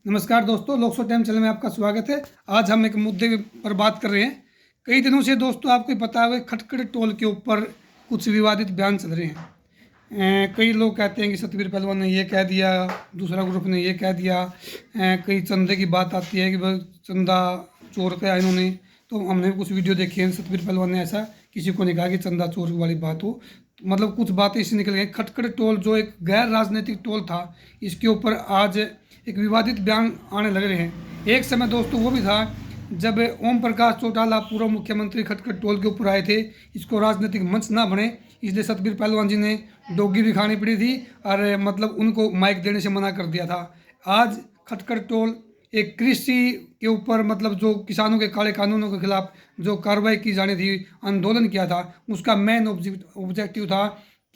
नमस्कार दोस्तों, Lok Sabha time channel में आपका स्वागत है। आज हम एक मुद्दे पर बात कर रहे हैं। कई दिनों से दोस्तों आपको पता है खटखड़ टोल के ऊपर कुछ विवादित बयान चल रहे हैं। कई लोग कहते हैं कि सतबीर पहलवान ने ये कह दिया, दूसरा ग्रुप ने ये कह दिया। कई चंदे की बात आती है कि भाई चंदा चोर का इन्होंने, तो हमने कुछ वीडियो देखे हैं। सतबीर पहलवान ने ऐसा किसी को नहीं कहा कि चंदा चोर वाली बात हो, मतलब कुछ बातें इससे निकल गई। खटखड़ टोल जो एक गैर राजनीतिक टोल था, इसके ऊपर आज एक विवादित बयान आने लग रहे हैं। एक समय दोस्तों वो भी था जब ओम प्रकाश चौटाला पूर्व मुख्यमंत्री खटखड़ टोल के ऊपर आए थे। इसको राजनीतिक मंच ना बने इसलिए सतबीर पहलवान जी ने डोगी भी खानी पड़ी थी और मतलब उनको माइक देने से मना कर दिया था। आज खटखड़ टोल एक कृषि के ऊपर, मतलब जो किसानों के काले कानूनों के खिलाफ जो कार्रवाई की जानी थी, आंदोलन किया था, उसका मेन ऑब्जेक्टिव था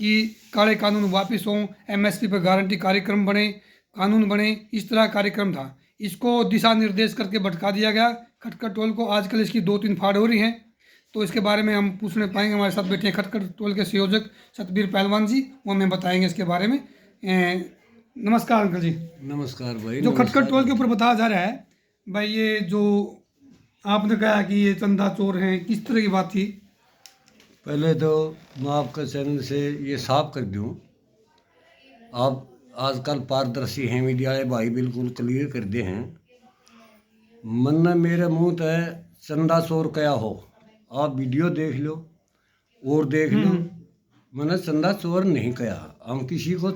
कि काले कानून वापस हों, एमएसपी पर गारंटी कार्यक्रम बने, कानून बने, इस तरह कार्यक्रम था। इसको दिशा निर्देश करके भटका दिया गया खटखड़ टोल को। आजकल इसकी 2-3 फाड़ हो रही हैं, तो इसके बारे में हम पूछने पाएंगे। हमारे साथ बैठे हैं खटखड़ टोल के संयोजक सतबीर पहलवान जी, वो हमें बताएंगे इसके बारे में। नमस्कार अंकल जी। नमस्कार भाई। जो खटखड़ टोल के ऊपर बताया जा रहा है भाई, ये जो आपने कहा कि ये चंदा चोर हैं, किस तरह की बात थी? पहले तो मैं आपका चैनल से ये साफ कर दूं, आप आजकल पारदर्शी हैं, मीडिया वाले भाई बिल्कुल क्लियर कर दे हैं। मन मेरे मुंह है चंदा चोर क्या हो, आप वीडियो देख लो और देख लो। मैंने चंदा चोर नहीं कहा, हम किसी को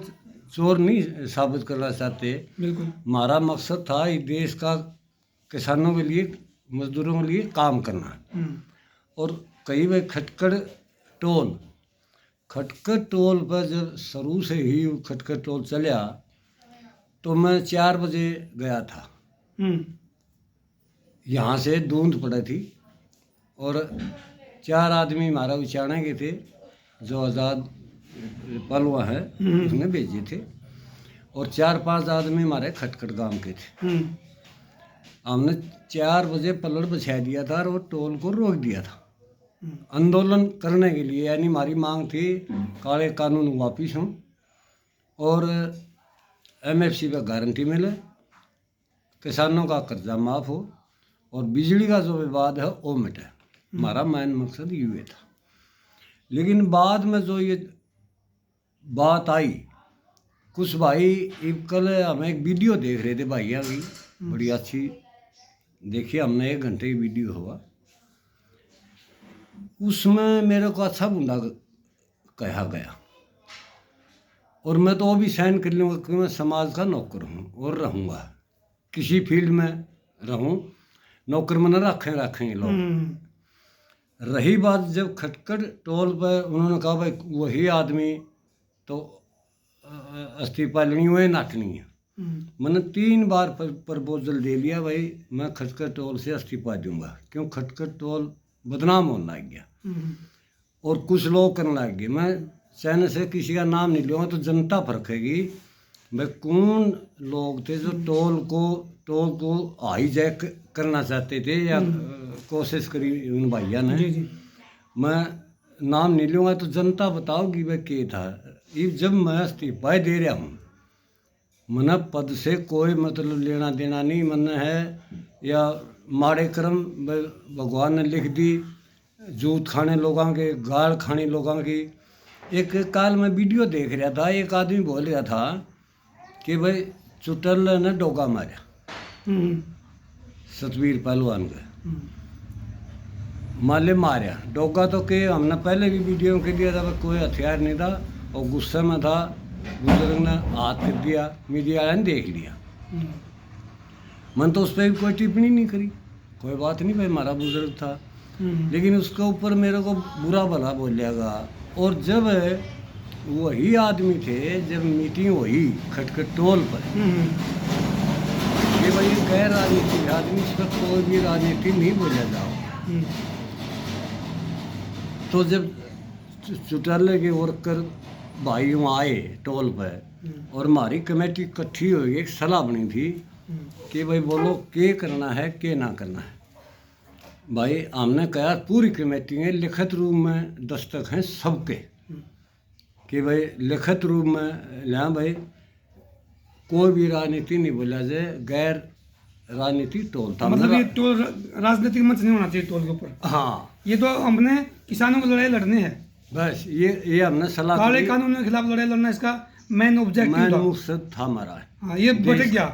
चोर नहीं साबित करना चाहते। बिल्कुल। हमारा मकसद था इस देश का किसानों के लिए, मजदूरों के लिए काम करना। और कई बार खटखड़ टोल पर जब शुरू से ही खटखड़ टोल चला तो मैं 4 बजे गया था। यहाँ से धुंध पड़ी थी और 4 आदमी हमारा उचाने के थे, जो आज़ाद पलवा है उसने भेजे थे, और 4-5 आदमी हमारे खटखड़ गांव के थे। हमने 4 बजे पलड़ बिछा दिया था और वो टोल को रोक दिया था आंदोलन करने के लिए। यानी हमारी मांग थी काले कानून वापिस हों और एमएफसी पर गारंटी मिले, किसानों का कर्जा माफ़ हो और बिजली का जो विवाद है वो मिटे। हमारा मेन मकसद ये था। लेकिन बाद में जो ये बात आई, कुछ भाई कल हमें एक वीडियो देख रहे थे भैया की, बड़ी अच्छी देखिए, हमने 1 घंटे की वीडियो हुआ, उसमें मेरे को अच्छा बुंदा कहा गया और मैं तो वो भी सहन कर लूँगा कि मैं समाज का नौकर हूँ और रहूँगा, किसी फील्ड में रहूँ, नौकर में न रखेंगे लोग। रही बात जब खटखड़ टोल पर उन्होंने कहा भाई वही आदमी तो इस्तीफा लेनी हुए नाटनी है। मैंने 3 बार प्रपोजल दे लिया, भाई मैं खटखड़ टोल से इस्तीफा दूंगा, क्यों खटखड़ टोल बदनाम होने लग गया और कुछ लोग करने लग गए। मैं चैनल से किसी का नाम नहीं लूँगा तो जनता परखेगी भाई कौन लोग थे जो टोल को हाईजैक करना चाहते थे या कोशिश करी उन भैया ने। मैं नाम नहीं लूँगा तो जनता बताओगी भाई क्या था। ये जब मैं इस्तीफा दे रहा हूँ, मन पद से कोई मतलब लेना देना नहीं, मन है या माड़े कर्म भगवान ने लिख दी, जूत खाने लोगों के, गाल खाने लोगों की। एक काल में वीडियो देख रहा था, एक आदमी बोल रहा था कि भाई चुटल ने डोगा मारा सतबीर पहलवान का, माले मारा डोगा तो के हमने पहले भी वीडियो के दिया था, कोई हथियार नहीं था और गुस्से में था, बुजुर्ग ने हाथ कर दिया, मीडिया वाले ने देख लिया। मन तो उस पर कोई टिप्पणी नहीं करी, कोई बात नहीं भाई हमारा बुजुर्ग था, लेकिन उसके ऊपर मेरे को बुरा भला बोलेगा। और जब वही आदमी थे, जब मीटिंग हुई खटखड़ टोल पर कि भाई गैर राजनीतिक आदमी, इस पर कोई भी राजनीति नहीं बोला जाओ, तो जब चौटाले के वर्कर भाई वहाँ आए टोल पर और हमारी कमेटी इकट्ठी हो गई, एक सलाह बनी थी कि भाई बोलो क्या करना है क्या ना करना है। भाई हमने कहा पूरी कमेटी में लिखित रूप में दस्तक हैं सबके कि भाई लिखित रूप में लें भाई कोई भी राजनीति नहीं बोला जाए, गैर राजनीति टोल था। मतलब ये टोल राजनीतिक मंच नहीं होना चाहिए टोल के ऊपर। हाँ, ये तो हमने किसानों की लड़ाई लड़नी है, बस ये हमने सलाह काले करी, कानून के खिलाफ लड़ाई लड़ना इसका मेन ऑब्जेक्टिव मेन था। मकसद था हमारा। हाँ, ये भटक गया।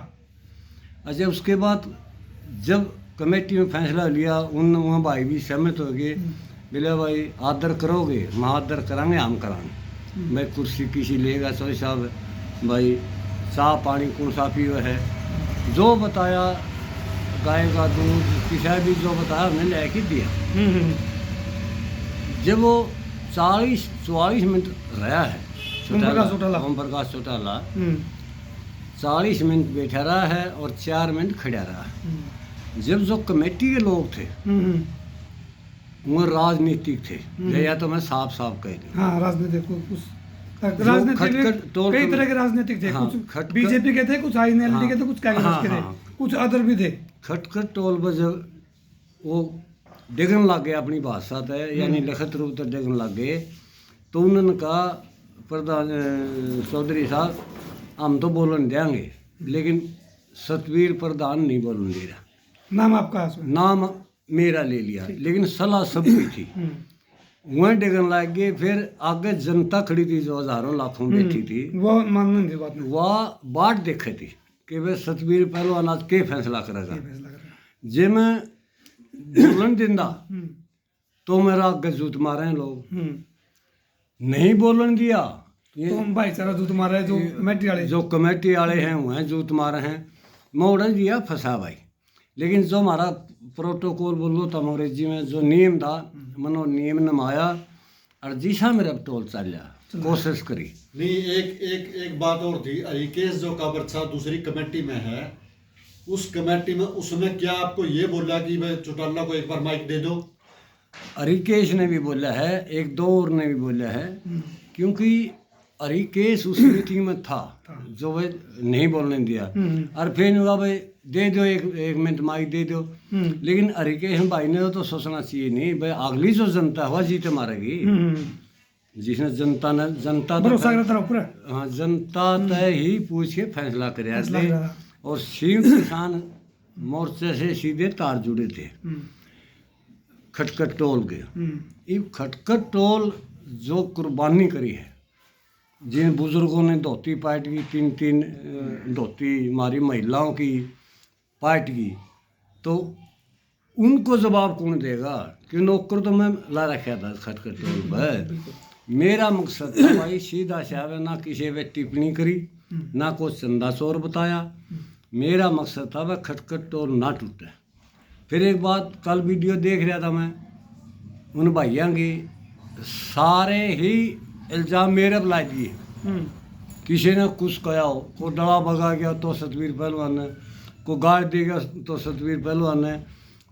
अच्छा, उसके बाद जब कमेटी में फैसला लिया, उन वहाँ भाई भी सहमत हो गए, बोले भाई आदर करोगे, हम आदर करांगे, हम करांगे। मैं कुर्सी किसी लेगा सो साहब, भाई चाह पानी कौन सा पियो है, जो बताया गाय का दूध किसा भी जो बताया हमने लेके दिया। जब वो 40-44 मिनट रहा है ओम प्रकाश चौटाला। ओम प्रकाश चौटाला हम्म, 40 मिनट बैठा रहा है और 4 मिनट खड़ा रहा है। जब जो कमेटी के लोग थे वो राजनीतिक थे, या तो मैं साफ साफ कह दूं, हाँ, राजनीतिक कुछ जो राजनीतिक खटखट टोल कई तरह के राजनीतिक थे। हाँ, कुछ खटखट- बीजेपी के थे, कुछ आईएनएलडी हाँ, के थे, कुछ कांग्रेस के थे, हाँ, कुछ अदर भी थे। खटखट टोल पर जब वो डिगन लग गए अपनी भाषा तय, यानी लिखित रूप तक डिगन लग गए, तो उन्होंने कहा प्रधान चौधरी साहब हम तो बोलन देंगे, लेकिन सतवीर प्रधान नहीं बोलन दे रहा। नाम आपका है उसमें। नाम मेरा ले लिया, लेकिन सलाह सबकी थी। वहीं डिगन लग गए। फिर आगे जनता खड़ी थी जो हजारों लाखों बैठी थी, वो मानने की बात नहीं। वह बाट देखे थी कि वे सतवीर पहलवान आज के फैसला करेगा। ये फैसला कर रहा है। जे मैं बोलन दिंदा हम्म, तो मेरा आगे जूत मारे हैं लोग, हम्म। नहीं बोलन दिया ये तो हम भाईचारा जो तुम्हारा है, जो कमेटी वाले जो कमेटी वाले हैं वह जूत मारे हैं, मैं उड़ा दिया फंसा भाई। लेकिन जो हमारा प्रोटोकॉल बोलो तो अंग्रेजी में जो नियम था, मनो नियम नमाया और जीसा मेरा टोल चल जा कोशिश करी। नहीं, एक बात और थी, हरिकेश जो काबरछा दूसरी कमेटी में है, उस कमेटी में उसमें क्या आपको ये बोला कि भाई चौटाला को एक बार माइक दे दो? हरिकेश ने भी बोला है, एक दो और ने भी बोला है, क्योंकि हरिकेश उस मीटिंग में था जो वह नहीं बोलने दिया। और फिर हुआ भाई दे दो, एक मिनट माइक दे दो। लेकिन हरिकेश भाई ने तो सोचना चाहिए नहीं भाई, अगली जो जनता हुआ जीते मारेगी, जिसने जनता भरोसा करता ऊपर। हाँ, जनता तय ही पूछ के फैसला करे फैसला थे। करा। और संयुक्त किसान मोर्चे से सीधे तार जुड़े थे खटखट टोल के। ये खटखट टोल जो कुर्बानी करी है, जिन बुजुर्गों ने धोती पाट की, 3-3 धोती हमारी महिलाओं की पाट की, तो उनको जवाब कौन देगा? कि नौकर तो मैं ला रखा था खटखट टोल पर। मेरा मकसद था भाई सीधा साहब, ना किसी पे टिप्पणी करी, ना कुछ चंदा चोर बताया। मेरा मकसद था वह खटखट टोल ना टूटे। फिर एक बात, कल वीडियो देख रहा था मैं, उन भाइयों की सारे ही इल्ज़ाम मेरे पर ला दिए। किसी ने कुछ कहा हो, को डला भगा गया तो सतवीर पहलवान है, को गाड़ दे गया तो सतवीर पहलवान है।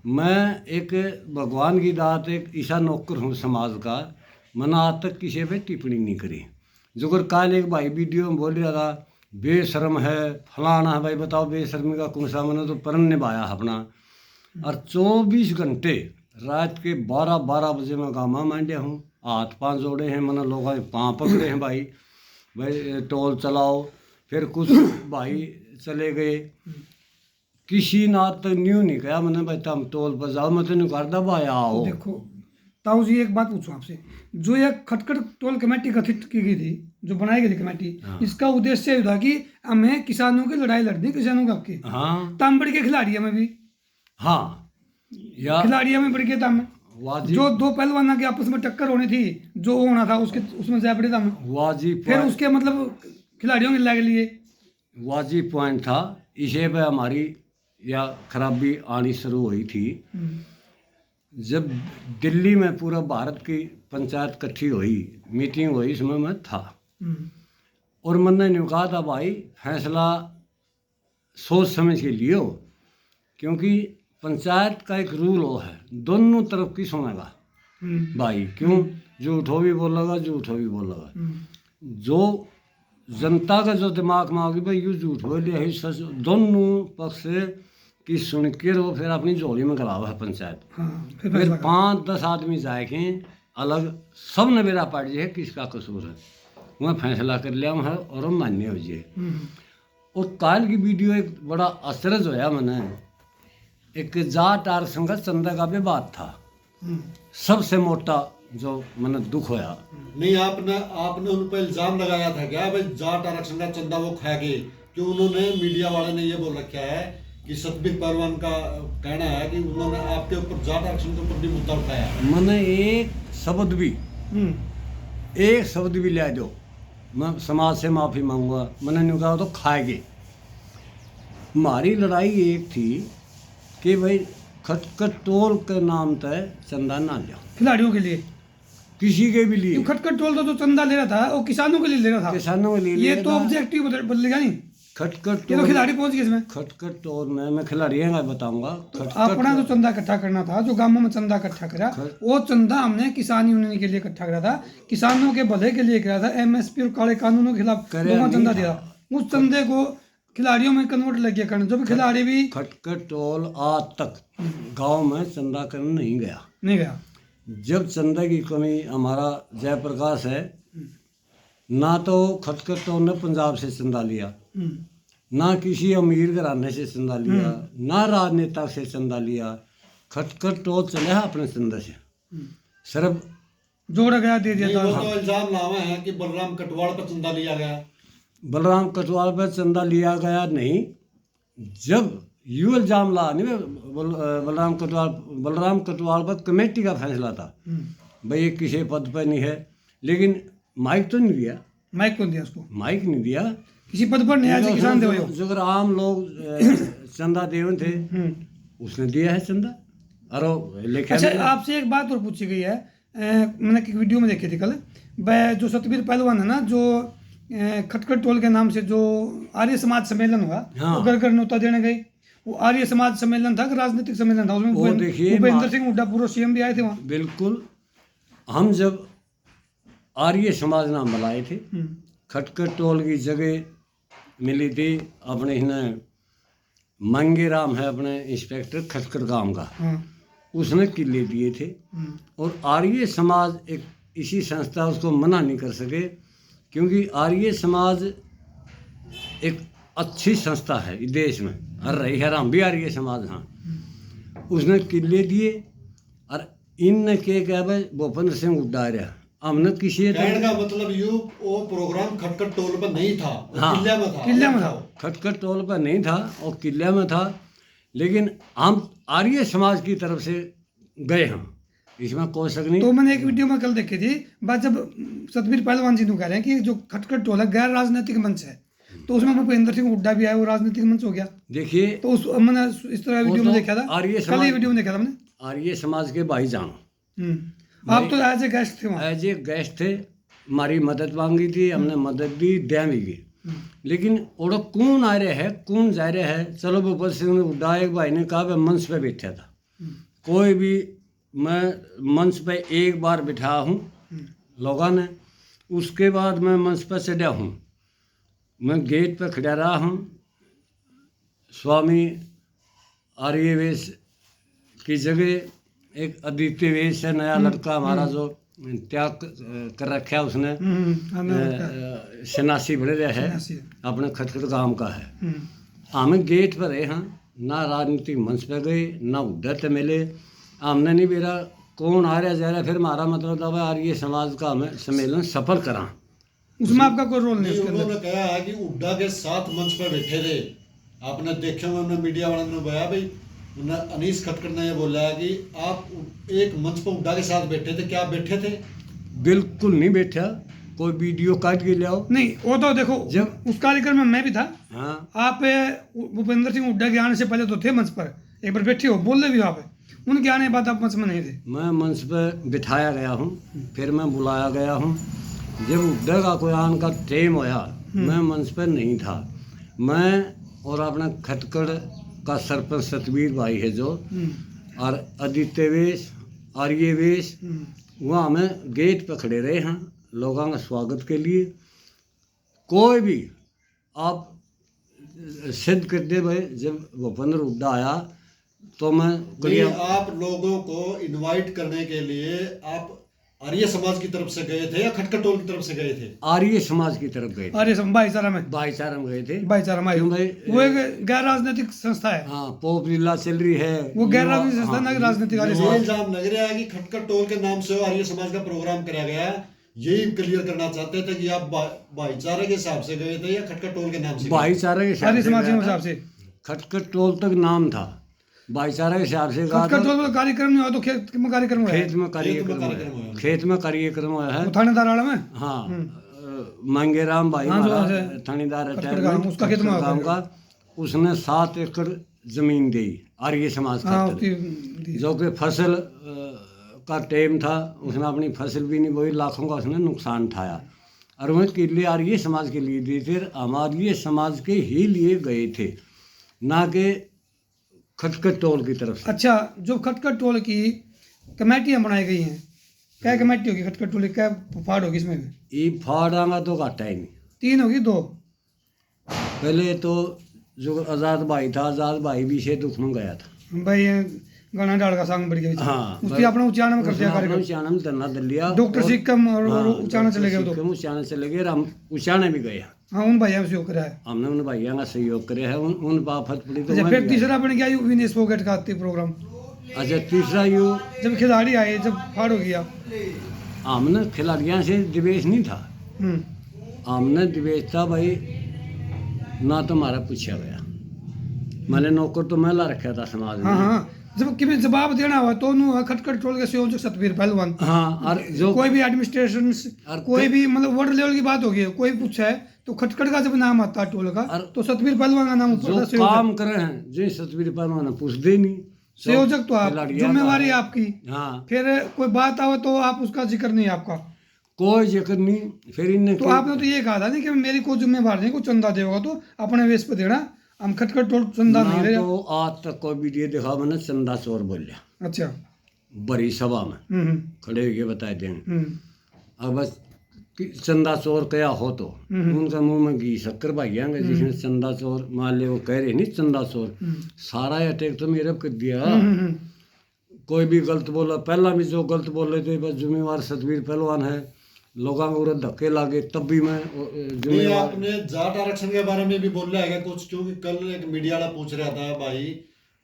मैं एक भगवान की दात, एक ईसा नौकर हूँ समाज का, मैंने आज तक किसी पे टिप्पणी नहीं करी। जो कर कल एक भाई वीडियो में बोल रहा था बेशर्म है फलाना है, भाई बताओ बेशर्मी का कौन सा? मैंने तो प्रण निभाया अपना। और 24 घंटे रात के 12-12 बजे मैं गामा मांडे हूँ, हाथ पाँव जोड़े हैं, मैंने लोगों के पाँव पकड़े हैं भाई टोल चलाओ। फिर कुछ भाई चले गए, किसी ने आज तक न्यू नहीं कहा मैंने भाई तुम टोल पर जाओ, मैं तो नहीं करता भाई आओ। देखो ताऊ जी, एक बात पूछूं आपसे, जो यह खटखट टोल कमेटी गठित की गई थी, जो बनाई गई थी कमेटी, इसका उद्देश्य ये था कि हमें किसानों की लड़ाई लड़नी, किसानों के हक की। हाँ तांबड़ी के खिलाड़ियों में भी, हाँ, या खिलाड़ियों में बढ़ गया था हमें। वाजिब जो दो पहलवानों की आपस में टक्कर होनी थी, जो होना था उसके उसमें जा पड़े था हमें। वाजिब फिर उसके मतलब खिलाड़ियों के लग लिए। वाजिब पॉइंट था। इसे पे हमारी या खराबी आनी शुरू हुई थी जब दिल्ली में पूरा भारत की पंचायत इकट्ठी हुई, मीटिंग हुई, इसमें मैं था। और मैंने न्यू कहा था भाई फैसला सोच समझ के लियो, क्योंकि पंचायत का एक रूल हो है, दोनों तरफ की सुनेगा भाई। क्यों? झूठो भी बोलेगा, झूठो भी बोलेगा। जो जनता का जो दिमाग में आगे भाई यूँ झूठ बोल दिया, सच, दोनों पक्ष से की सुन के वो फिर अपनी झोली में करावा है पंचायत। फिर 5-10 आदमी जाके अलग सब ने मेरा पार्टी है किसका कसूर है, वह फैसला कर लिया है और हम मान्य हो जाए। और काल की वीडियो एक बड़ा अचरज होया मैंने। एक जाट आरक्षण का चंदा का विवाद था, सबसे मोटा जो मैंने दुख होया। नहीं, आपने आपने उन पर इल्जाम लगाया था क्या भाई जाट आरक्षण का चंदा वो खा गए? कि उन्होंने, मीडिया वाले ने ये बोल रखा है कि सतबीर पहलवान का कहना है कि उन्होंने आपके ऊपर जाट आरक्षण के ऊपर भी मुद्दा उठाया। मैंने एक शब्द भी ले दो, मैं समाज से माफ़ी मांगूंगा। मैंने नहीं कहा तो खाएंगे। हमारी लड़ाई एक थी कि भाई खटखट टोल के नाम तय चंदा ना लो, खिलाड़ियों के लिए, किसी के भी लिए। खटखट टोल तो जो चंदा ले रहा था वो किसानों के लिए ले रहा था, किसानों के लिए ये ले तो रहा था। ऑब्जेक्टिव बदलेगा नहीं। खटखट ये तो टोल, खिलाड़ी पहुंच गए इसमें। खटखट टोल में मैं खिलाड़ियों का बताऊंगा। अपना जो चंदा इकट्ठा करना था, जो गांवों में चंदा इकट्ठा करा, वो चंदा हमने किसान यूनियन के लिए इकट्ठा करा था, किसानों के भले के लिए करा था। एमएसपी और काले कानूनों के खिलाफ लोगों ने चंदा दिया, उस चंदे को खिलाड़ियों में कन्वर्ट लग गया करने, जो भी खिलाड़ी भी खटखट टोल आज तक गांव में चंदा करने नहीं गया। नहीं गया। जब चंदा की कमी, हमारा जयप्रकाश है ना, तो खटखट टोल ने पंजाब से चंदा लिया, ना किसी अमीर घराने से चंदा लिया, ना राजनेता से चंदा लिया। खटखट टोल चले अपने चंदे से, सिर्फ जोड़ा गया, दे दिया नहीं, था। वो तो इल्जाम लावा है कि बलराम कटवाड़ पर चंदा लिया गया। बलराम कटवाल पर चंदा लिया गया नहीं। जब यू इल्जाम ला नहीं, बलराम कटवाल पर कमेटी का फैसला था भाई ये किसी पद पर नहीं है, लेकिन माइक तो नहीं दिया। माइक कौन दिया उसको? माइक नहीं दिया। किसी पद पर नहीं आया, किसान दे हो। जो अगर आम लोग चंदा देवन थे, उसने दिया है चंदा। और लेखा अच्छा, आपसे एक बात और पूछी गई है, मैंने एक वीडियो में देखी थी कल, जो सतबीर पहलवान है ना, जो खटखट टोल के नाम से जो आर्य समाज सम्मेलन हुआ, हाँ। वो घर न्योता देने गई, वो आर्य समाज सम्मेलन था कि राजनीतिक सम्मेलन था? उसमें वो देखिए, भूपेंद्र सिंह हुड्डा पूर्व सीएम भी आए थे वहाँ। बिल्कुल। हम जब आर्य समाज नाम बुलाए थे, खटखट टोल की जगह मिली थी अपने इन्हें मंगे राम है अपने इंस्पेक्टर खटखट गांव का, उसने किले दिए थे। और आर्य समाज एक इसी संस्था, उसको मना नहीं कर सके, क्योंकि आर्य समाज एक अच्छी संस्था है इस देश में, हर रही है। हम भी आर्य समाज, हाँ। उसने किले दिए और इन के क्या भाई भूपेंद्र सिंह हुड्डा रहा, हमने किसी कहने का मतलब यूं वो प्रोग्राम खटखट टोल पर नहीं था, वो हाँ। किले में था। किले में था। खटखट टोल पर नहीं था और किले में था, लेकिन हम आर्य समाज की तरफ से गए हम, इसमें कोई शक नहीं। तो मैंने एक वीडियो में कल देखी थी बात, जब सतबीर पहलवान जी कह रहे हैं कि जो खटखट टोल है गैर राजनीतिक मंच है, तो उसमें भूपेंद्र सिंह हुड्डा भी आया, वो राजनीतिक मंच हो गया। देखिए, तो उस मैंने इस तरह वीडियो में देखा था, आर्य कल समाज, ये वीडियो में देखा था मैंने। आर्य समाज के भाईजान, आप तो एज ए गेस्ट थे वहाँ। एज ए गेस्ट थे, हमारी मदद मांगी थी, हमने मदद दी, देंगे। लेकिन और कौन आ रहे है, कौन जा रहे है, चलो भूपेंद्र सिंह हुड्डा एक भाई ने कहा, मंच पे बैठा था। कोई भी, मैं मंच पे एक बार बिठा हूँ लोगों ने, उसके बाद मैं मंच पर चढ़ा हूँ, मैं गेट पर खड़ा रहा हूँ। स्वामी आर्यवेश की जगह एक अदित्य वेश है, नया लड़का हमारा जो त्याग कर रखा है उसने, सन्यासी बड़े रहे है, अपने खटखट गांव का है। हमें गेट पर रहे हैं, ना राजनीतिक मंच पर गए, ना उद्धर मिले, हमने नहीं बेरा कौन आ रहा जा रहा। फिर हमारा मतलब था आर्य समाज का हमें सम्मेलन सफल करा, उसमें आपका कोई रोल नहीं नहीं, उसके अंदर। उन्होंने कहा है कि हुड्डा के साथ मंच पर बैठे थे। आपने देखे होंगे, मीडिया वालों ने बताया भाई, अनीस खटखट ने ये बोला है कि आप एक मंच पर हुड्डा के साथ बैठे थे, क्या आप बैठे थे? बिल्कुल नहीं बैठा, कोई वीडियो काट के ले आओ। नहीं, वो तो देखो, जब उस कार्यक्रम में मैं भी था। हाँ, आप भूपेंद्र सिंह हुड्डा के आने से पहले तो थे मंच पर, एक बार बैठे हो, बोल रहे भी आप, उनके आने के बाद आप मंच में नहीं थे। मैं मंच पर बिठाया गया हूँ, फिर मैं बुलाया गया हूँ। जब उद्धर का कोई आन का टेम होया, मैं मंच पर नहीं था। मैं और अपना खटखड़ का सरपंच सतबीर भाई है जो, और आदित्य वेश, आर्य वेश, वहाँ हमें गेट पर खड़े रहे हैं लोगों का स्वागत के लिए। कोई भी आप सिद्ध कर दे भाई, जब भूपेंद्र हुड्डा आया तो मैं नहीं, आप लोगों को इनवाइट करने के लिए आप आर्य समाज की तरफ से गए थे या खटखट टोल की तरफ से गए थे? आर्य समाज की तरफ गए थे, अरे भाईचारा में, भाईचारा में गए थे। भाईचारा में क्यों भाई? वो एक गैर राजनीतिक संस्था है, हाँ, पोप लीला चल रही है, वो गैर युवा- राजनीतिक संस्था, हाँ, ना कि राजनीतिक आर्य ये समाज। इल्जाम लग रहा है कि खटखट टोल के नाम से आर्य समाज का प्रोग्राम कराया गया, यही क्लियर करना चाहते थे कि आप भाईचारे के हिसाब से गए थे या खटखट टोल के नाम से गए थे? भाईचारा के हिसाब आर्य से समाज के गया था। हिसाब से। खटखट टोल तक नाम था, भाईचारा के हिसाब से गया खटखट था। टोल में कार्यक्रम नहीं हुआ तो खेत में कार्यक्रम हुआ है, खेत में कार्यक्रम कार्यक्रम हुआ हुआ। है, खेत में कार्यक्रम हुआ है। वो थानेदार वाला में। हाँ, मंगेराम भाई हाँ, जो हमारा है, थानेदार खटखट रिटायरमेंट, गाँव, उसका खेत में खटखट गाँव हुआ का, उसने 7 एकड़ जमीन दी आर्य समाज हाँ खातिर, उसकी जो कि फसल का टाइम था, उसने अपनी फसल भी नहीं बोई, लाखों का उसने नुकसान उठाया, और वह किले आर्य समाज के लिए दिए थे, हमारे समाज के ही लिए गए थे, ना कि खटखट टोल की तरफ से। अच्छा, जो खटखट टोल की कमेटियां बनाई गई हैं, क्या कमेटी होगी खटखट टोल की, क्या फाड़ होगी इसमें? ये फाड़ांगा तो घाटा ही नहीं। 3 होगी, 2? पहले तो जो आज़ाद भाई था, आज़ाद भाई भी से दुख में गया था। भाई ये गाना डाल का सांग बढ़ गया, हाँ, उसकी अपना उच्चारण में कर दिया कार्यक्रम, उच्चारण धरना दे लिया, डॉक्टर सिक्कम और हाँ, उच्चारण चले गए, सिक्कम उच्चारण चले गए, हम उच्चारण भी गए, हाँ उन भाइयों से करा है। हमने उन भाइयों का सहयोग करे है, उन बाफत पड़ी तो अच्छा, मैं फिर भी तीसरा बन गया विनेश फोगट का प्रोग्राम, आया। अच्छा, तीसरा यू जब खिलाड़ी आए, जब फाड़ हो गया। हमने खिलाड़ियों से दिवेश नहीं था, हम्म, हमने दिवेश था भाई, ना तो हमारा पूछा गया, मैंने नौकर तो मैं ला रखा था समाज में। हाँ हाँ, जब कि जवाब देना हुआ तो उन्होंने खटखट टोल के संयोजक सतवीर पहलवान, हाँ, और जो कोई भी एडमिनिस्ट्रेशन, और कोई भी मतलब वर्ल्ड लेवल की बात होगी, कोई पूछा है तो खटखट का जब नाम आता है टोल का, तो सतवीर पहलवान का नाम ऊपर जो था, संयोजक। काम करे हैं जो सतवीर पहलवान पूछते ही नहीं, संयोजक तो आप, खिलाड़ियों का जिम्मेवारी है। आपकी, हाँ, फिर कोई बात आवे तो आप उसका जिक्र नहीं है आपका, कोई जिक्र नहीं। फिर इन्हें तो आपने तो ये कहा था नहीं कि मेरी कोई जिम्मेवार नहीं, कोई चंदा देगा तो अपने वेश पे देना, हम खटखट टोल चंदा नहीं ना ले। तो आज तक कोई वीडियो दिखा, मैंने चंदा चोर बोलिया अच्छा, बड़ी सभा में हम्म, खड़े होके बताए देंगे। हम्म, अब बस कि चंदा चोर क्या हो तो उनका मुंह में घी शक्कर भाइयांगे, जिसने चंदा चोर मान ले, वो कह रहे नहीं चंदा चोर, सारा अटैक तो मेरे पे कर दिया। कोई भी गलत बोला, पहला भी जो गलत बोले थे बस जिम्मेवार सतवीर पहलवान है, लोगों को उधर धक्के लागे तब भी मैं नहीं, जिम्मेवार। आपने जाट आरक्षण के बारे में भी बोल रहा है कुछ, क्योंकि कल एक मीडिया वाला पूछ रहा था भाई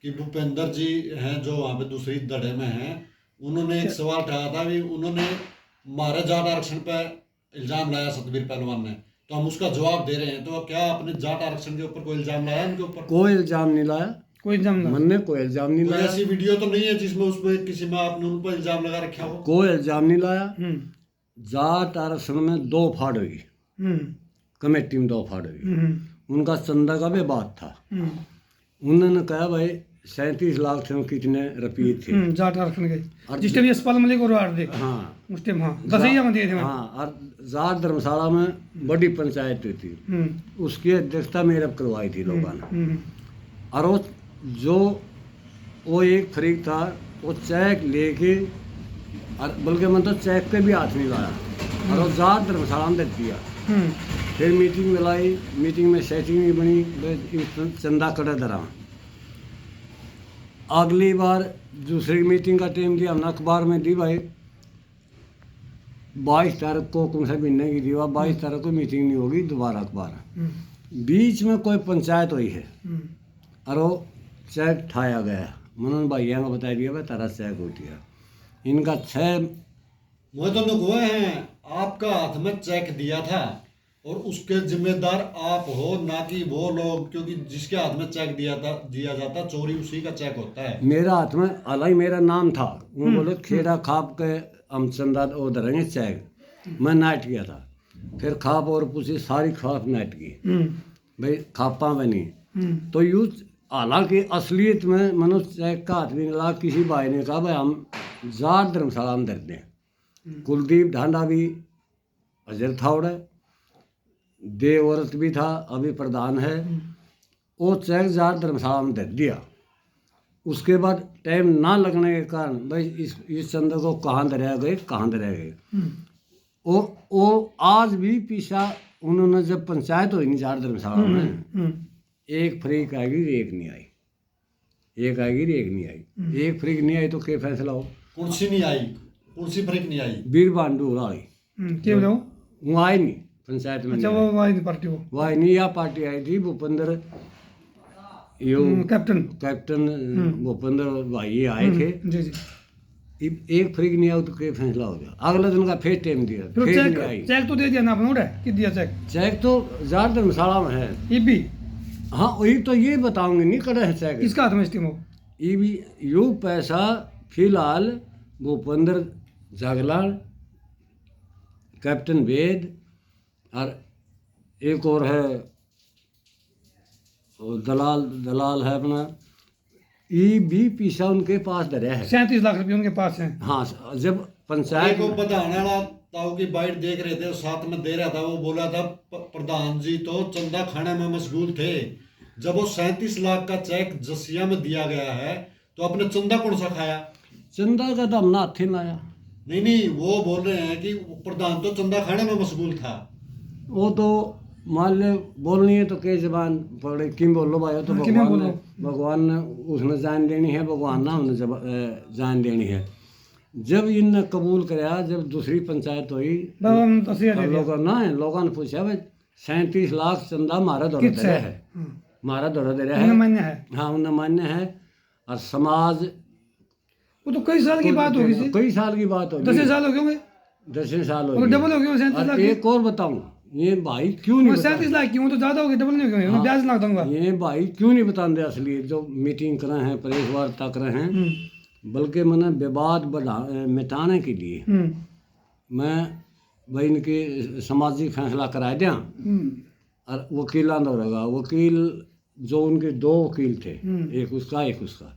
कि भूपेंद्र जी हैं जो वहाँ पे दूसरी धड़े में हैं, उन्होंने एक सवाल उठाया था भी, उन्होंने हमारे जाट आरक्षण पे इल्जाम लाया सतवीर पहलवान ने, तो हम उसका जवाब दे रहे हैं, तो क्या आपने जाट आरक्षण के ऊपर कोई इल्जाम लाया उनके ऊपर? कोई इल्जाम नहीं लाया, कोई इल्जाम ना, मन ने कोई इल्जाम नहीं कोई लाया, ऐसी वीडियो तो नहीं है जिसमें उसमें किसी में आपने उन पर इल्जाम लगा रखा हो? कोई इल्जाम नहीं लाया। हम्म, जाट आरक्षण में 2 फाड़ हुई, हम्म, कमेटी में 2 फाड़ हुई, हम्म, उनका चंदा का भी बात था। हम्म, उन्होंने कहा भाई 37 लाख से कितने रुपये थे। जाट आरक्षण गए, और जिस टाइम यशपाल मलिक और आर दे हाँ, उस टाइम, हाँ दसैया में दिए थे। हाँ, और जाट धर्मशाला में बड़ी पंचायत हुई थी, हम्म, उसकी अध्यक्षता मेरे अब करवाई थी लोगों ने। हम्म, और वो एक फरीक था, वो चेक लेके, और बल्कि मैं तो चेक पे भी हाथ नहीं लाया, और वो जाट धर्मशाला में दे दिया। हम्म, फिर मीटिंग मिलाई, मीटिंग में सेटिंग नहीं बनी, बस चंदा कड़ा दरा। अगली बार दूसरी मीटिंग का टाइम दिया, हमने अखबार में दी भाई 22 तारीख को कौन सा महीने की दी, 22 तारीख को मीटिंग नहीं होगी, दोबारा अखबार। बीच में कोई पंचायत हुई है और वो चेक ठाया गया, मनोज भाइया को बता दिया भाई तारा चेक उठिया, इनका 6 वो तो लोग हुए हैं, आपका हाथ में चेक दिया था और उसके जिम्मेदार आप हो, ना कि वो लोग, क्योंकि जिसके हाथ में चेक दिया जाता चोरी उसी का चेक होता है। मेरा हाथ में हालांकि मेरा नाम था, वो बोले खेड़ा खाप के हम चंदा वो धरेंगे चेक, मैं नाट किया था। फिर खाप और पूछी, सारी खाप नाट की भाई खापा बनी, तो यूँ हालांकि असलियत में मनुष्य चेक का हाथ नहीं लगा। किसी भाई ने कहा भाई हम जाट धर्मशाला में धरते हैं, कुलदीप ढांडा भी अजर थावड़ा, देव औरत भी था अभी प्रधान है, वो चेक जाट धर्मशाला में धर दिया। उसके बाद टाइम ना लगने के कारण भाई इस चंदे को कहाँ धराया गए, कहाँ धराया गए, वो आज भी पीछा उन्होंने जब पंचायत हुई नहीं जाट धर्मशाला में, एक फ्रीक आएगी एक नहीं आई, एक आएगी एक नहीं आई, एक फ्रीक नहीं आई तो क्या फैसला हो? कौन सी नहीं आई? पुलसी फरीक नहीं आई। वीर बांडू आई, क्या बताओ? वो आई नहीं पंचायत में, अच्छा, नहीं वो वाली पार्टी वो वो आई नहीं। यह पार्टी आई थी भूपेंद्र, यो कैप्टन। कैप्टन भूपेंद्र भाई आए थे। जी जी। एक फ्रीक नहीं आया तो क्या फैसला हो गया। अगले दिन का फिर टाइम दिया, फिर फिर चेक नहीं आई। चेक तो दे दिया ना आपने, उड़ा कि दिया चेक? चेक तो जार धर्मशाला में है। ये भी हाँ वही तो ये बताऊंगे, नहीं करे है चेक। किसका हाथ में स्टीम हो? ये भी यो पैसा फिलहाल भूपेंद्र जागलाल, कैप्टन वेद और एक और है और दलाल है अपना, ये भी पैसा उनके पास धरा है। 37 लाख रुपए उनके पास हैं। हाँ जब पंचायत एक वो प्रधान वाला ताऊ की बाइट देख रहे थे, साथ में दे रहा था, वो बोला था प्रधान जी तो चंदा खाने में मशगूल थे। जब वो 37 लाख का चेक जसिया में दिया गया है तो अपने चंदा कौन सा खाया? चंदा का तो हमने हाथ ही लाया। नहीं, वो बोल रहे हैं कि प्रधान तो चंदा खाने में मशगूल था। वो तो मान ले बोलनी है तो कई जबान पड़े, किम बोलो भाई, तो किमें भगवान ने उसने जान देनी है, भगवान ने हमने जान देनी है। जब इनने कबूल कराया, जब दूसरी पंचायत हुई लोगों ने पूछा भाई 37 लाख चंदा मारा दौरा दे है, मारा दौरा दे है, मान्य है। हाँ उन्हें मान्य है। और समाज वो तो कई साल की बात होगी, कई साल की बात होगी, 10 साल हो गए होंगे, 10 साल हो और गए। डबल हो गए 37 लाख। एक और बताऊं, ये भाई क्यों नहीं 37 लाख क्यों? तो ज्यादा हो गए, डबल नहीं हो गए, ब्याज लाख दूंगा। ये भाई क्यों नहीं बताते असली, जो मीटिंग कर रहे हैं, प्रेस वार्ता कर रहे हैं, बल्कि मैंने विवाद मिटाने के लिए मैं भाई इनके सामाजिक फैसला करा दिया। और वकील रहेगा, वकील जो उनके 2 वकील थे, एक उसका एक उसका,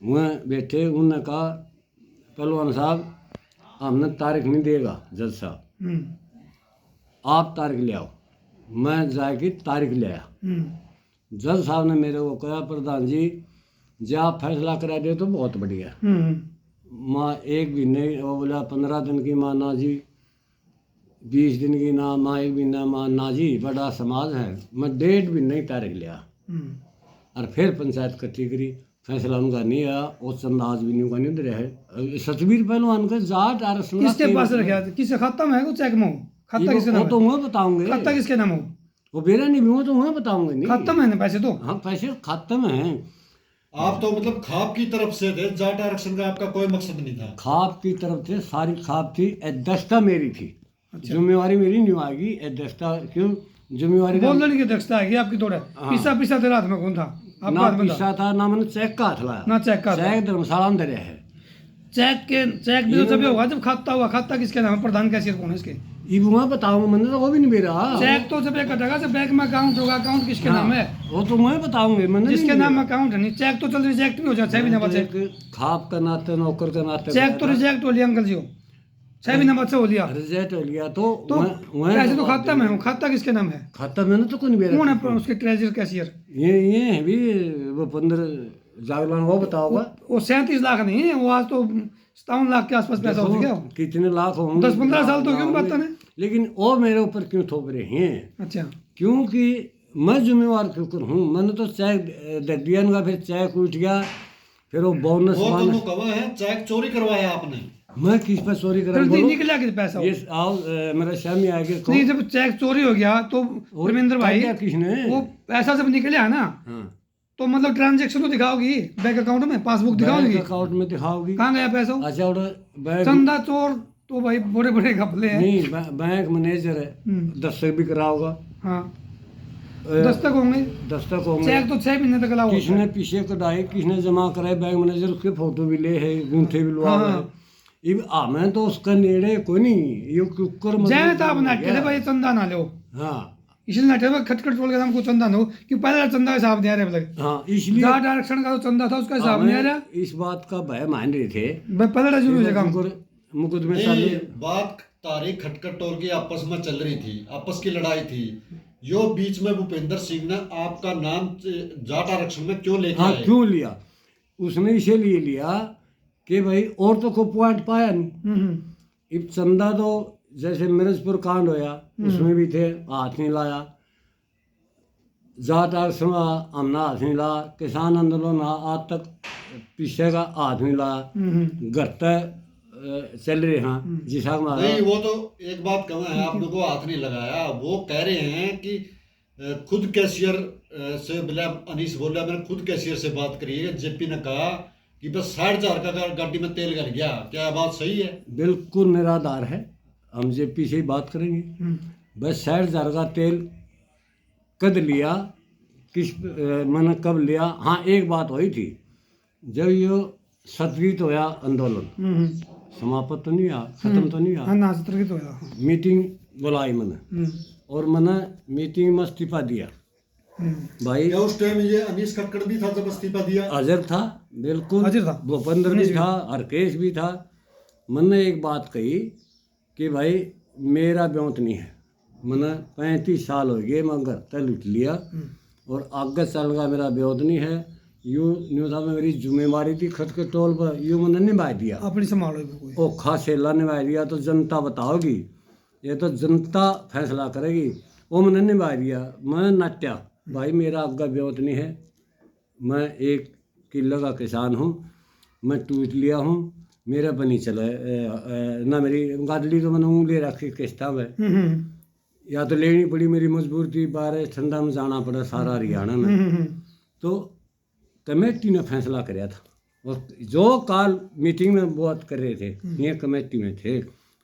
वह बैठे, उन्होंने कहा पहलवान साहब हमने तारीख नहीं देगा जज साहब, आप तारीख ले आओ। मैं जाके तारीख ले आया। जज साहब ने मेरे को कहा प्रधान जी जब आप फैसला करा दे तो बहुत बढ़िया। माँ 1 महीने, वो बोला 15 दिन की माँ ना जी, 20 दिन की ना माँ, 1 महीना माँ ना जी, बड़ा समाज है। मैं 1.5 महीने की तारीख लिया और फिर पंचायत इकट्ठी करी, फैसला उनका नहीं आया और चंदा आज भी नहीं उनका नहीं दे रहा है। सतबीर पहलवान का जाट आरक्षण किसके पास रखा? किससे खाता में है? चेक में हो? खाता किसके नाम? तो मैं बताऊंगे। खाता किसके नाम हो? वो बेरा नहीं भी हो तो मैं बताऊंगा नहीं। खाता में है ना पैसे तो? हाँ पैसे खाते में हैं। आप तो मतलब खाप की तरफ से थे, जाट आरक्षण का आपका कोई मकसद नहीं था। खाप की तरफ से सारी खाप थी, अध्यक्षता मेरी थी। जिम्मेवारी मेरी नहीं आएगी, अध्यक्षता क्यों जिम्मेवारी बोलने की अध्यक्षता है आपकी? थोड़ा पिसा तेरा हाथ में कौन था? ना पिसा था, ना मैंने चेक का हाथ लाया, ना चेक का। चेक धर्मशाला में दरिया है। चेक भी तो जब होगा जब खाता हुआ। खाता किसके नाम है? प्रधान कैशियर कौन है इसके? ये मैं बताऊंगा, मैंने तो वो भी नहीं दे रहा। चेक तो जब कटेगा जब बैंक में अकाउंट होगा, अकाउंट किसके नाम है? वो तो मैं बताऊंगा, मैंने जिसके नाम में अकाउंट है नहीं। चेक तो चल रिजेक्ट भी हो जाता है, 6 महीने बाद से। खाप का नाते, नौकर का नाते चेक तो रिजेक्ट हो लिया अंकल जी, 6 महीने बाद से हो लिया, रिजेक्ट हो लिया। तो पैसे तो खाता में हो। खाता किसके नाम है? खाता मैंने तो कोई नहीं दे कौन रहा। है उसके ट्रेजर कैशियर? ये है भी वो 15 जागलान, वो बताओगा। वो 37 लाख नहीं है, वो आज तो 57 लाख के आसपास पैसा हो गया। कितने लाख होंगे? 10-15 साल तो क्यों बात है। लेकिन वो मेरे ऊपर क्यों थोप रहे हैं? अच्छा, क्योंकि मैं जिम्मेवार क्यों हूँ। मैंने तो चेक दे दिया उनका, फिर चेक उठ गया, फिर वो बोनस वो तो कहा है चेक चोरी करवाया आपने। मैं किस पर चोरी करा? निकला किस पैसा? ये आओ मेरा शामी आगे नहीं, जब चेक चोरी हो गया तो रविंद्र भाई किसने वो पैसा जब निकला ना, तो मतलब ट्रांजैक्शन तो दिखाओगी बैंक अकाउंट में, पासबुक दिखाओगी, अकाउंट में दिखाओगी कहाँ गया पैसा। अच्छा, और चंदा चोर तो भाई बड़े बड़े घपले हैं। नहीं, बैंक मैनेजर है, दस्तक भी कराओगा। हाँ, दस्तक होंगे, दस्तक होंगे। चेक तो 6 महीने तक अलाउ होता है। किसने पीछे कटाए, किसने जमा कराए, बैंक मैनेजर उसके फोटो भी ले है, गूंथे भी लुआ है। मैं तो उसका नेड़े कोई नहीं, ये कुकर जय था अपना अकेले भाई चंदा ना लो। हाँ, इसलिए नाटे में खटखट बोल के हमको चंदा नो, कि पहले चंदा का हिसाब नहीं आ रहा है। हाँ, इसलिए जाट आरक्षण का जो चंदा था उसका हिसाब नहीं आ रहा। इस बात का भय मान रहे थे पहले जरूर जगह मुकदमे बात तारीख खटखट टोल की आपस में चल रही थी, आपस की लड़ाई थी। यो बीच में भूपेंद्र सिंह ने आपका नाम जाट आरक्षण में क्यों लेके आए? क्यों लिया? उसने इसीलिए लिया कि भाई और तो कोई पॉइंट पाया नहीं। अब चंदा तो जैसे मिर्जपुर कांड होया उसमें भी थे, हाथ नहीं लाया। जाट आरक्षण हमने हाथ नहीं लाया। किसान आंदोलन आज तक पीछे का हाथ नहीं लाया। घर तक चल रहे हैं जिस नहीं, वो तो एक बात कहना है, आपने को हाथ नहीं लगाया। वो कह रहे हैं कि खुद कैशियर से बोला, अनीस बोला मैंने खुद कैशियर से बात करी है। जेपी ने कहा कि बस 60,000 का गाड़ी में तेल कर गया। क्या बात सही है? बिल्कुल निराधार है, हम जेपी से ही बात करेंगे। बस 60,000 का तेल कद लिया, किस मैंने कब लिया? हाँ, एक बात हुई थी, जब ये सत्रित होया आंदोलन, समाप्त तो नहीं हुआ, खत्म तो नहीं हुआ, ना सत्रित होया, मीटिंग बुलाई मैंने, और मैंने मीटिंग में इस्तीफा दिया। भाई क्या उस टाइम ये अनीस खक्कड़ भी था जब इस्तीफा दिया? हाजिर था, बिल्कुल हाजिर था, भूपेंद्र भी था, हरकेश भी था। मैंने एक बात कही कि भाई मेरा ब्योंत नहीं है, मैंने 35 साल हो गए, मैं घर तक लुट लिया और आगे चल का मेरा ब्योंत नहीं है। यूँ था मेरी जिम्मेवारी थी खत के टोल पर, यूँ मैंने निभा दिया, अपनी संभालो कोई ओ खासेला निभा दिया। तो जनता बताओगी, ये तो जनता फैसला करेगी। वो मैंने निभा दिया। मैं नाट्या भाई मेरा आपका ब्योत नहीं है, मैं 1 किलो का किसान हूँ, मैं टूट लिया हूँ, मेरा बनी चला ना, मेरी गादली तो मैंने ऊँग ले रखी किस्ता में, या तो लेनी पड़ी, मेरी मजबूर थी, बाहर ठंडा में जाना पड़ा सारा हरियाणा में। तो कमेटी ने फैसला कराया था, और जो काल मीटिंग में बात कर रहे थे ये कमेटी में थे।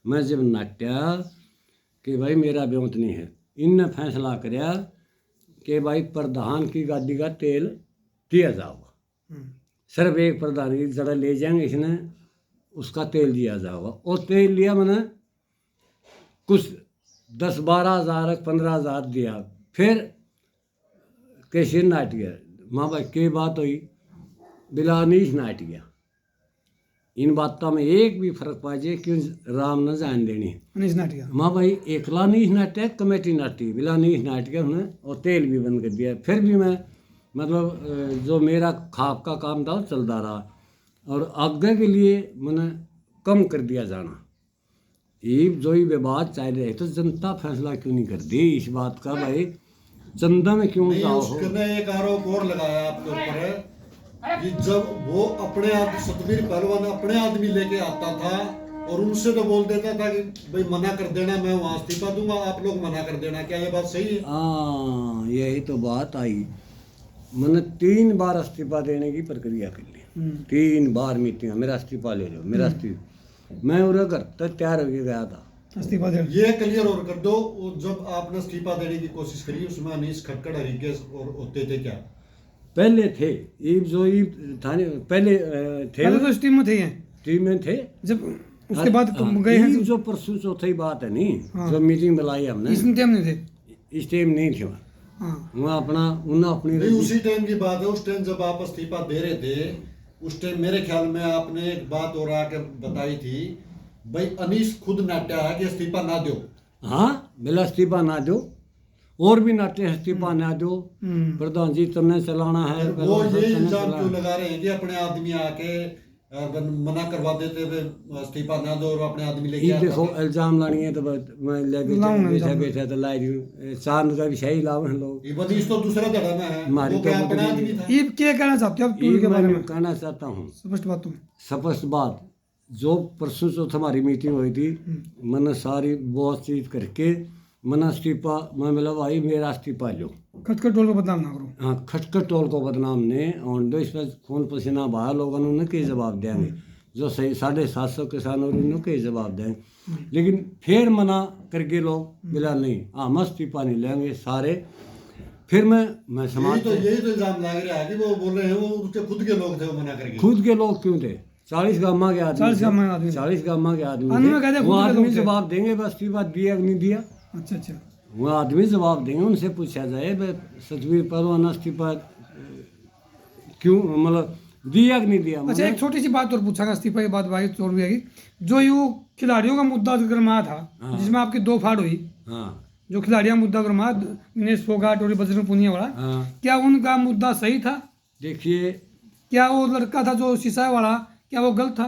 मैं जब नाट्या कि भाई मेरा ब्योंत नहीं है, इनने फैसला कराया कि भाई प्रधान की गाड़ी का तेल दिया जाओगा, सिर्फ एक प्रधान की जरा ले जाएंगे इसने, उसका तेल दिया जाओगा। और तेल लिया मैंने कुछ 10-12 हज़ार 15 हज़ार दिया। फिर कैसे नाट गया माँ भाई के बात हुई, बिलानीश नाट गया। इन बातों में एक भी फर्क पा जाए क्यों राम न जान देनी अनीस नाटिया माँ भाई एकला नहीं नाटे, कमेटी नाटी बिला नहीं नाट गया उन्हें, और तेल भी बंद कर दिया। फिर भी मैं मतलब जो मेरा खाप का काम था वो चलता रहा, और आगे के लिए मैंने कम कर दिया जाना। ये जो ही विवाद चल रहे तो जनता फैसला क्यों नहीं कर दी इस बात का, भाई चंदा में क्यों नहीं, जाओ? उसने एक आरोप और लगाया आपके ऊपर कि जब वो अपने सतबीर पहलवान अपने आदमी लेके आता था और उनसे तो बोल देता था कि भाई मना कर देना, मैं वहां इस्तीफा दूंगा, आप लोग मना कर देना। क्या ये बात सही है? हाँ, यही तो बात आई। मैंने 3 बार इस्तीफा देने की प्रक्रिया कर ली, 3 बार मीटिंग, मेरा इस्तीफा ले लो, मेरा इस्तीफा। मैं उधर घर तक तैयार होके गया था इस्तीफा दे। ये क्लियर और कर दो, जब आपने इस्तीफा देने की कोशिश करी उसमें अनीस खक्कड़ हरीकेश और होते थे क्या? पहले थे ये जो ये थाने पहले थे, पहले तो इस टीम में थे, टीम में थे। जब उसके बाद गए ये हैं जो परसों चौथी बात है नहीं, हाँ। जो मीटिंग बुलाई हमने, इस टाइम नहीं थे। इस टाइम नहीं थे वहाँ, हाँ, वहाँ अपना उन्हें अपनी नहीं, उसी टाइम की बात है। उस टाइम जब आप इस्तीफा दे रहे थे, उस टाइम मेरे ख्याल में आपने एक बात और आकर बताई थी, भाई अनीस खुद नाट्या है कि इस्तीफा ना दो। हाँ मेरा इस्तीफा ना दो, और भी नाटे इस्तीफा ना दो, प्रधान जी तुमने चलाना है। वो ये इल्जाम क्यों लगा रहे हैं कि अपने आदमी आके मना करवा देते थे, इस्तीफा ना दो, और अपने आदमी लेके ये आता देखो था। इल्जाम लानी है तो मैं ले बैठा बैठा तो लाई दूँ, चांद का भी सही लाभ है लोग। ये अनीस तो दूसरा धड़ा में है, हमारी वो तो क्या अपना बुद्धि आदमी था? ये क्या कहना चाहते हो आप टूर के बारे में? कहना चाहता हूँ स्पष्ट बात तुम। स्पष्ट बात, जो परसों चौथ हमारी मीटिंग हुई थी, मैंने सारी बहुत चीज करके मैंने इस्तीफा, मैं बोला भाई मेरा इस्तीफा लो, खटखट टोल को बदनाम ना करो। हाँ खटखट टोल को बदनाम ने और दो, इस पर खून पसीना बहाया लोगों ने, उन्हें के जवाब देंगे, जो सही 750 किसान और उन्हें के जवाब देंगे। लेकिन फिर मना करके लोग बोला नहीं, हाँ हम इस्तीफा नहीं लेंगे सारे। फिर मैं समाज यही तो इल्जाम लग रहा है कि वो बोल रहे हैं वो उसके खुद के लोग थे, वो मना करके। खुद के लोग क्यों थे? 40 गामा के आदमी 40 गामा के आदमी। 40 गामा के आदमी आदमी कहते हैं वो खुद के आदमी लोग थे। जवाब देंगे बस इस्तीफा दिया कि नहीं दिया, अच्छा अच्छा, वो आदमी जवाब देंगे, उनसे पूछा जाए भाई सतबीर पहलवान इस्तीफा क्यों मतलब दिया कि नहीं दिया। अच्छा एक छोटी सी बात और पूछागा इस्तीफा की बात भाई और भी आएगी। जो ये खिलाड़ियों का मुद्दा गरमाया था, जिसमें आपकी 2 फाड़ हुई, हाँ जो खिलाड़ियों का मुद्दा गरमाया, दिनेश फोगाट और बजरंग पुनिया वाला, हाँ, क्या उनका मुद्दा सही था? देखिए क्या वो लड़का था जो शीशा वाला, क्या वो गलत था?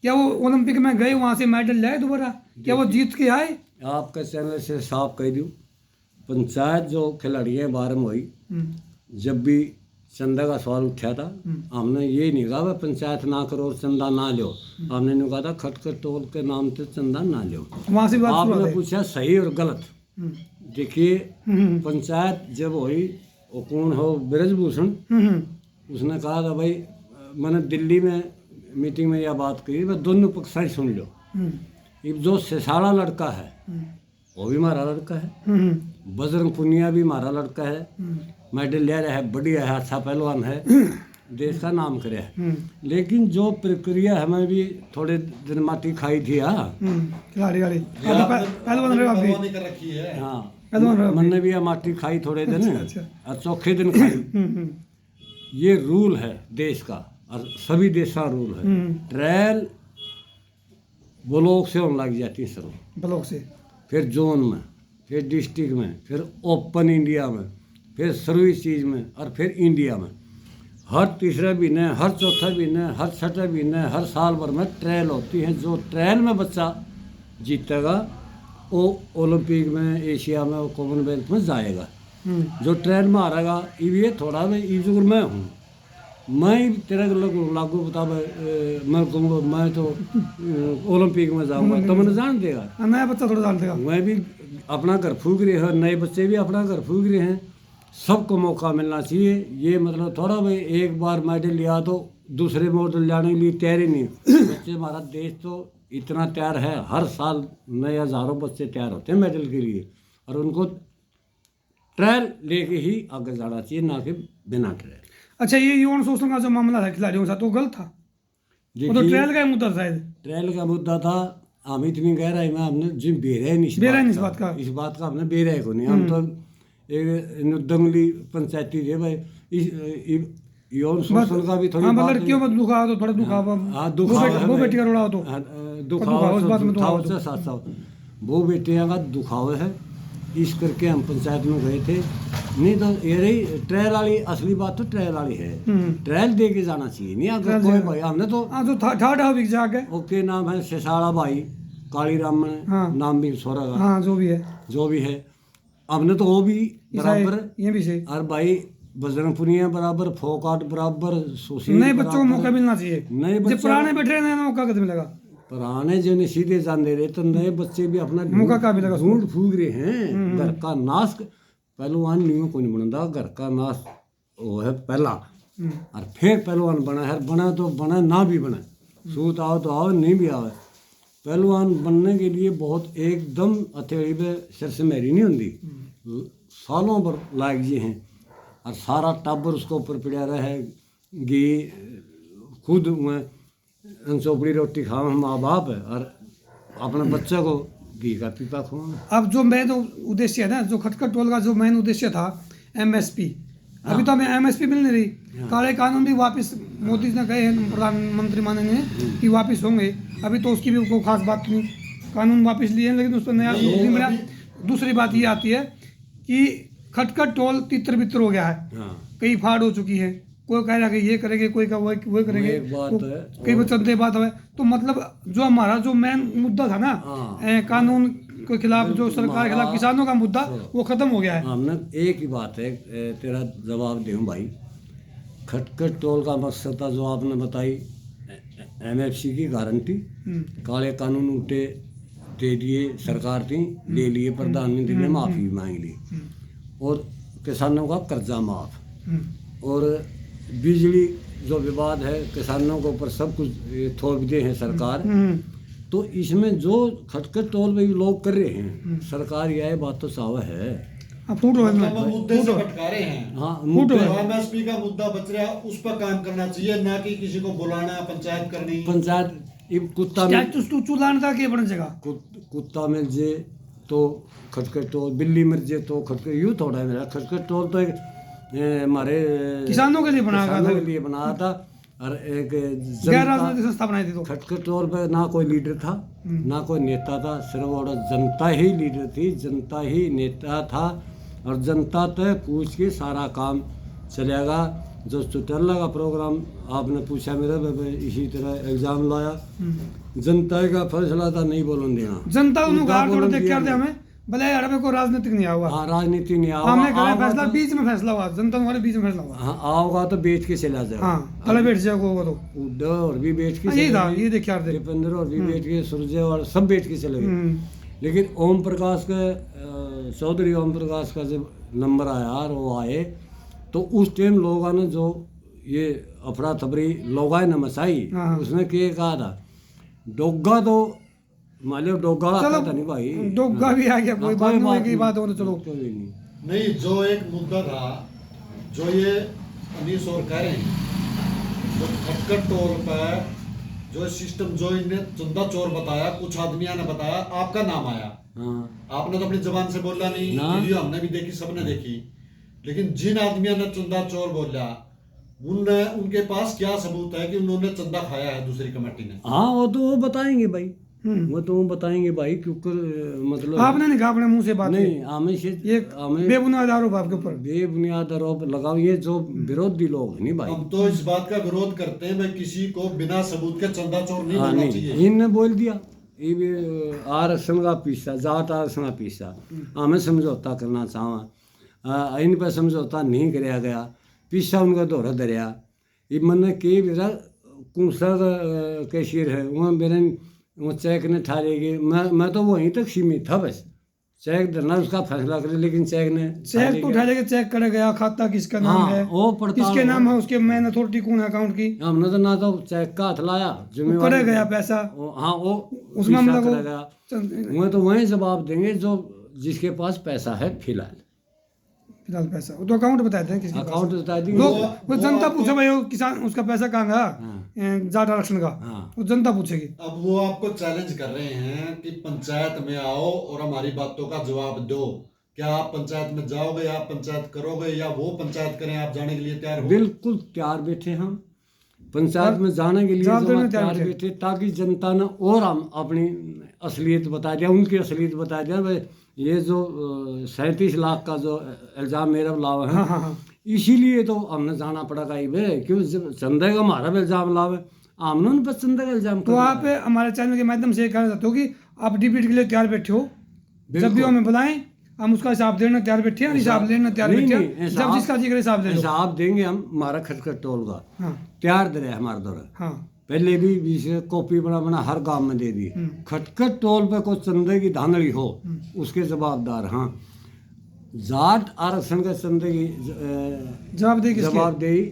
क्या वो ओलंपिक में गए, वहां से मेडल लाए दोबारा? क्या वो जीत के आए? आपका चैनल से साफ कह दूँ, पंचायत जो खिलाड़ियाँ बार में हुई, जब भी चंदा का सवाल उठा था। हमने ये नहीं कहा भाई पंचायत ना करो और चंदा ना लो, हमने नहीं कहा था खटखट टोल के नाम से चंदा ना लो। वहाँ से बात शुरू आपने है। पूछा सही और गलत। देखिए पंचायत जब हुई वो कौन हो ब्रजभूषण, उसने कहा था भाई मैंने दिल्ली में मीटिंग में यह बात कही भाई दोनों पक्ष सारी सुन लो। ये जो सिसाड़ा लड़का है वो भी हमारा लड़का है, बजरंग पुनिया भी हमारा लड़का है, मेडल ले रहा है, बढ़िया है, अच्छा पहलवान है, देश का नाम करे है। लेकिन जो प्रक्रिया हमें भी थोड़े दिन माटी खाई थी। हाँ खिलाड़ी पहलवान रहे आप भी। परवानी कर रखी है। हाँ पहलवान रहे आप भी। मैंने भी यह माटी खाई थोड़े दिन अच्छा। और चौथे दिन खाई। ये रूल है देश का और सभी देश का रूल है। ट्रायल ब्लॉक से होने लग जाती है शुरू, ब्लॉक से फिर जोन में, फिर डिस्ट्रिक्ट में, फिर ओपन इंडिया में, फिर सर्विस चीज में और फिर इंडिया में। हर तीसरे महीने, हर चौथे महीने, हर छठे महीने, हर साल भर में ट्रायल होती है। जो ट्रायल में बच्चा जीतेगा वो ओलंपिक में, एशिया में, कॉमनवेल्थ में जाएगा। जो ट्रेन में हारेगा ये थोड़ा मैं इस जुग मैं हूँ, मैं ही तेरा लागू बता मैं कहूँगा मैं तो ओलंपिक में जाऊँगा तो मैंने जान देगा। नया बच्चा थोड़ा जान देगा। मैं भी अपना घर फूक रहे हैं, नए बच्चे भी अपना घर फूक रहे हैं, सबको मौका मिलना चाहिए। ये मतलब थोड़ा भाई एक बार मेडल लिया तो दूसरे मेडल लाने के लिए तैयार ही नहीं। बच्चे हमारा देश तो इतना तैयार है, हर साल नए हजारों बच्चे तैयार होते हैं मेडल के लिए और उनको ट्रायल लेके ही आगे जाना चाहिए, ना कि बिना ट्रायल। अच्छा, ये यौन शोषण का जो मामला था खिलाड़ियों के साथ वो गलत था? वो तो ट्रायल का मुद्दा था शायद। ट्रायल का मुद्दा था। हम इतनी गहराई में हमने जिम बेरा नहीं इस बात का इस बात का हमने बेरा को नहीं। हम तो एक दंगली पंचायती थे भाई। इस यौन शोषण का भी थोड़ी बात लड़कियों में दुखा तो थोड़ा दुखा वो बेटी का रोड़ा तो दुखाव से साथ साथ वो बेटियां का दुखाव है। इस करके हम पंचायत में गए थे। नहीं तो ये रही ट्रायल वाली असली बात तो ट्रायल वाली है। ट्रायल दे के जाना चाहिए। नहीं अगर कोई भाई हमने तो जो ठाठा भी जाके ओके नाम है शेषाड़ा भाई काली राम नाम भी सोरा का। हाँ जो भी है हमने तो वो भी बराबर ये भी सही। और भाई बजरंग पुनिया बराबर, फोकाट बराबर, सुशील नए बच्चों को मौका मिलना चाहिए। नए जो पुराने बैठे रहने मौका कद मिलेगा? पुराने जो नहीं सीधे जान दे रहे तो नए बच्चे भी अपना मौका का मिलेगा? ढूंढ फूक रहे हैं। घर का नाश पहलवान नहीं को नहीं बनता, घर का नाश वो है पहला और फिर पहलवान बना है। बना तो बना ना भी बना, सूत आओ तो आओ, नहीं भी आओ। पहलवान बनने के लिए बहुत एकदम हथेली पे सिर से मेरी नहीं होती, सालों भर लायक जी हैं और सारा टाबर उसको ऊपर पड़ा रहे। घी खुद मैं चौपड़ी रोटी खाओ, माँ बाप है और अपने बच्चे को घी का पीपा खुआ। अब जो मेन उद्देश्य है ना, जो खटखट टोल का जो मेन उद्देश्य था एमएसपी, अभी तो हमें एमएसपी मिल नहीं रही। काले कानून भी वापस मोदी ने कहे हैं, प्रधानमंत्री माननीय कि वापस होंगे। अभी तो उसकी भी कोई खास बात नहीं, कानून वापस लिए हैं, लेकिन उस पर नया मिला। दूसरी बात ये आती है कि खटखट टोल तितर बितर हो गया है, कई फाड़ हो चुकी है। कोई कह रहा है कि ये करेंगे, कोई का वो करेंगे, कई बचते बात है। तो मतलब जो हमारा जो मेन मुद्दा था ना कानून के खिलाफ, जो सरकार के खिलाफ किसानों का मुद्दा, वो खत्म हो गया है। हमने एक ही बात है तेरा जवाब दूं भाई। खटखट टोल का मकसद था जो आपने बताई एमएफसी की गारंटी। काले कानून उठे दे दिए सरकार थी, ले लिए प्रधानमंत्री ने, माफी मांग ली और किसानों का कर्जा माफ और बिजली जो विवाद है किसानों के ऊपर सब कुछ थोप दे हैं सरकार। तो इसमें जो खटखट टोल में लोग कर रहे हैं, सरकार यह बात तो साव है मुद्दे से भटकारे हैं। हाँ एमएसपी का मुद्दा बच रहा है, उस पर काम करना चाहिए, ना कि किसी को बुलाना, पंचायत करनी। पंचायत कुत्ता कुत्ता मिल जे तो खटखट टोल, बिल्ली मिल जे तो खटखट, यूँ थोड़ा है मेरा। खटखट टोल तो एक हमारे किसानों के लिए बनाया था और एक संस्था बनाई थी। तो खटखट टोल पे ना कोई लीडर था, ना कोई नेता था, सिर्फ और जनता ही लीडर थी, जनता ही नेता था और जनता तक पूछ के सारा काम चलेगा। जो चुटल्ला का प्रोग्राम आपने पूछा मेरा, इसी तरह एग्जाम लाया, जनता का फैसला था, नहीं बोलने देना। जनता हमें भले यार अभी कोई राजनीतिक नहीं हुआ, हाँ राजनीति नहीं हमने करा आओगा फैसला बीच में फैसला हुआ, जनता हमारे बीच में फैसला हुआ। हाँ आओगा तो बेच के चला जाएगा। हाँ तले बैठ जाएगा वो तो उद्धव और भी बेच के यही चले था, गए, ये देखिए यार देख। दीपेंद्र और भी बेच के, सुरजेवाला सब बेच के चले गए। लेकिन ओम प्रकाश का चौधरी ओम प्रकाश का जब नंबर आया और वो आए तो उस टाइम लोगों ने जो ये अफरा तफरी लोगों ने मचाई, हाँ। उसने क्या कहा था, डोगा तो मान लो डोगा चलो था नहीं भाई, डोगा भी आ गया, कोई बात नहीं की बात हो तो चलो। कोई नहीं। नहीं, जो एक मुद्दा था, जो ये अनीस और कह रहे हैं, जो खटखट टोल पर जो सिस्टम, जो इन्हें चंदा चोर बताया, कुछ आदमियों ने बताया, आपका नाम आया। हाँ आपने तो अपनी जबान से बोला नहीं, ना। वीडियो हमने भी देखी, सबने देखी। लेकिन जिन आदमियों ने चंदा चोर बोला, उनके पास क्या सबूत है कि उन्होंने चंदा खाया है दूसरी कमेटी ने? हाँ वो तो वो बताएंगे भाई, वो तो वो बताएंगे भाई, क्योंकि मतलब आपने नहीं कहा अपने मुंह से बात नहीं हमें से ये हमें बेबुनियाद आरोप आपके ऊपर। बेबुनियाद आरोप लगाओ, ये जो विरोधी लोग हैं नहीं भाई। हम तो इस बात का विरोध करते हैं, भाई किसी को बिना सबूत के चंदा चोर नहीं हाँ बनना नहीं, चाहिए। इनने बोल दिया ये भी आरक्षण का पीछा, जाट आरक्षण का पीछा, हमें समझौता करना चाहवा, इन पर समझौता नहीं कराया गया, पीछा उनका दोहरा दरिया। ये मन के मेरा कौनसा कैशियर है वहाँ मेरे वो चेक ने ठारेगी, मैं तो वहीं तक सीमित था, बस चेक धरना उसका फैसला करे, लेकिन चेक ने चेक तो उठा लेके चेक करे गया, खाता किसका नाम हाँ, है, वो पड़ताल किसके नाम है, उसके मेन अथॉरिटी कौन है अकाउंट की, हमने तो ना तो चेक का हाथ लाया, करे जिम्मेवारी गया पैसा हाँ वो उस मामले को गया। वो तो वही जवाब देंगे जो जिसके पास पैसा है फिलहाल, फिलहाल पैसा वो तो अकाउंट बताते हैं किसके पास अकाउंट बता है। देंगे। वो जनता पूछे भाई वो किसान उसका पैसा कहाँ गया, जाट आरक्षण का, हाँ। वो जनता पूछेगी। अब वो आपको चैलेंज कर रहे हैं कि पंचायत में आओ और हमारी बातों का जवाब दो। क्या आप पंचायत में जाओगे, आप पंचायत करोगे, या वो पंचायत करें? आप जाने के लिए तैयार हो? बिल्कुल तैयार बैठे हम पंचायत में जाने के लिए, जवाब देने तैयार तैयार बैठे, ताकि जनता ने और हम अपनी असलियत बता दिया, उनकी असलियत बता दिया। भाई ये जो 37 लाख का जो इल्ज़ाम मेरा लावा है, हाँ हाँ हाँ इसीलिए तो हमने जाना पड़ेगा ये भाई, क्यों चंदे का हमारा भी इल्ज़ाम लावे, हमने उन पर चंदे का इल्ज़ाम तो आप हमारे चैनल के माध्यम से ये कहना चाहते हो कि आप डिबेट के लिए तैयार बैठे हो, जब भी हमें बुलाएं हम उसका हिसाब देना तैयार बैठे हैं, हिसाब लेना तैयार नहीं, बैठे नहीं, हैं, जब जिसका जिक्र हिसाब दे दो। हिसाब देंगे हम, हमारा खटखट टोल का हाँ तैयार दे रहे हमारे दौरा, हाँ पहले भी बीच कॉपी बना बना हर गांव में दे दी। खटखट टोल पे कोई चंदे की धांधली हो उसके जवाबदार, हाँ जाट आरक्षण के चंदे की जवाबदेही किसकी है? जवाबदेही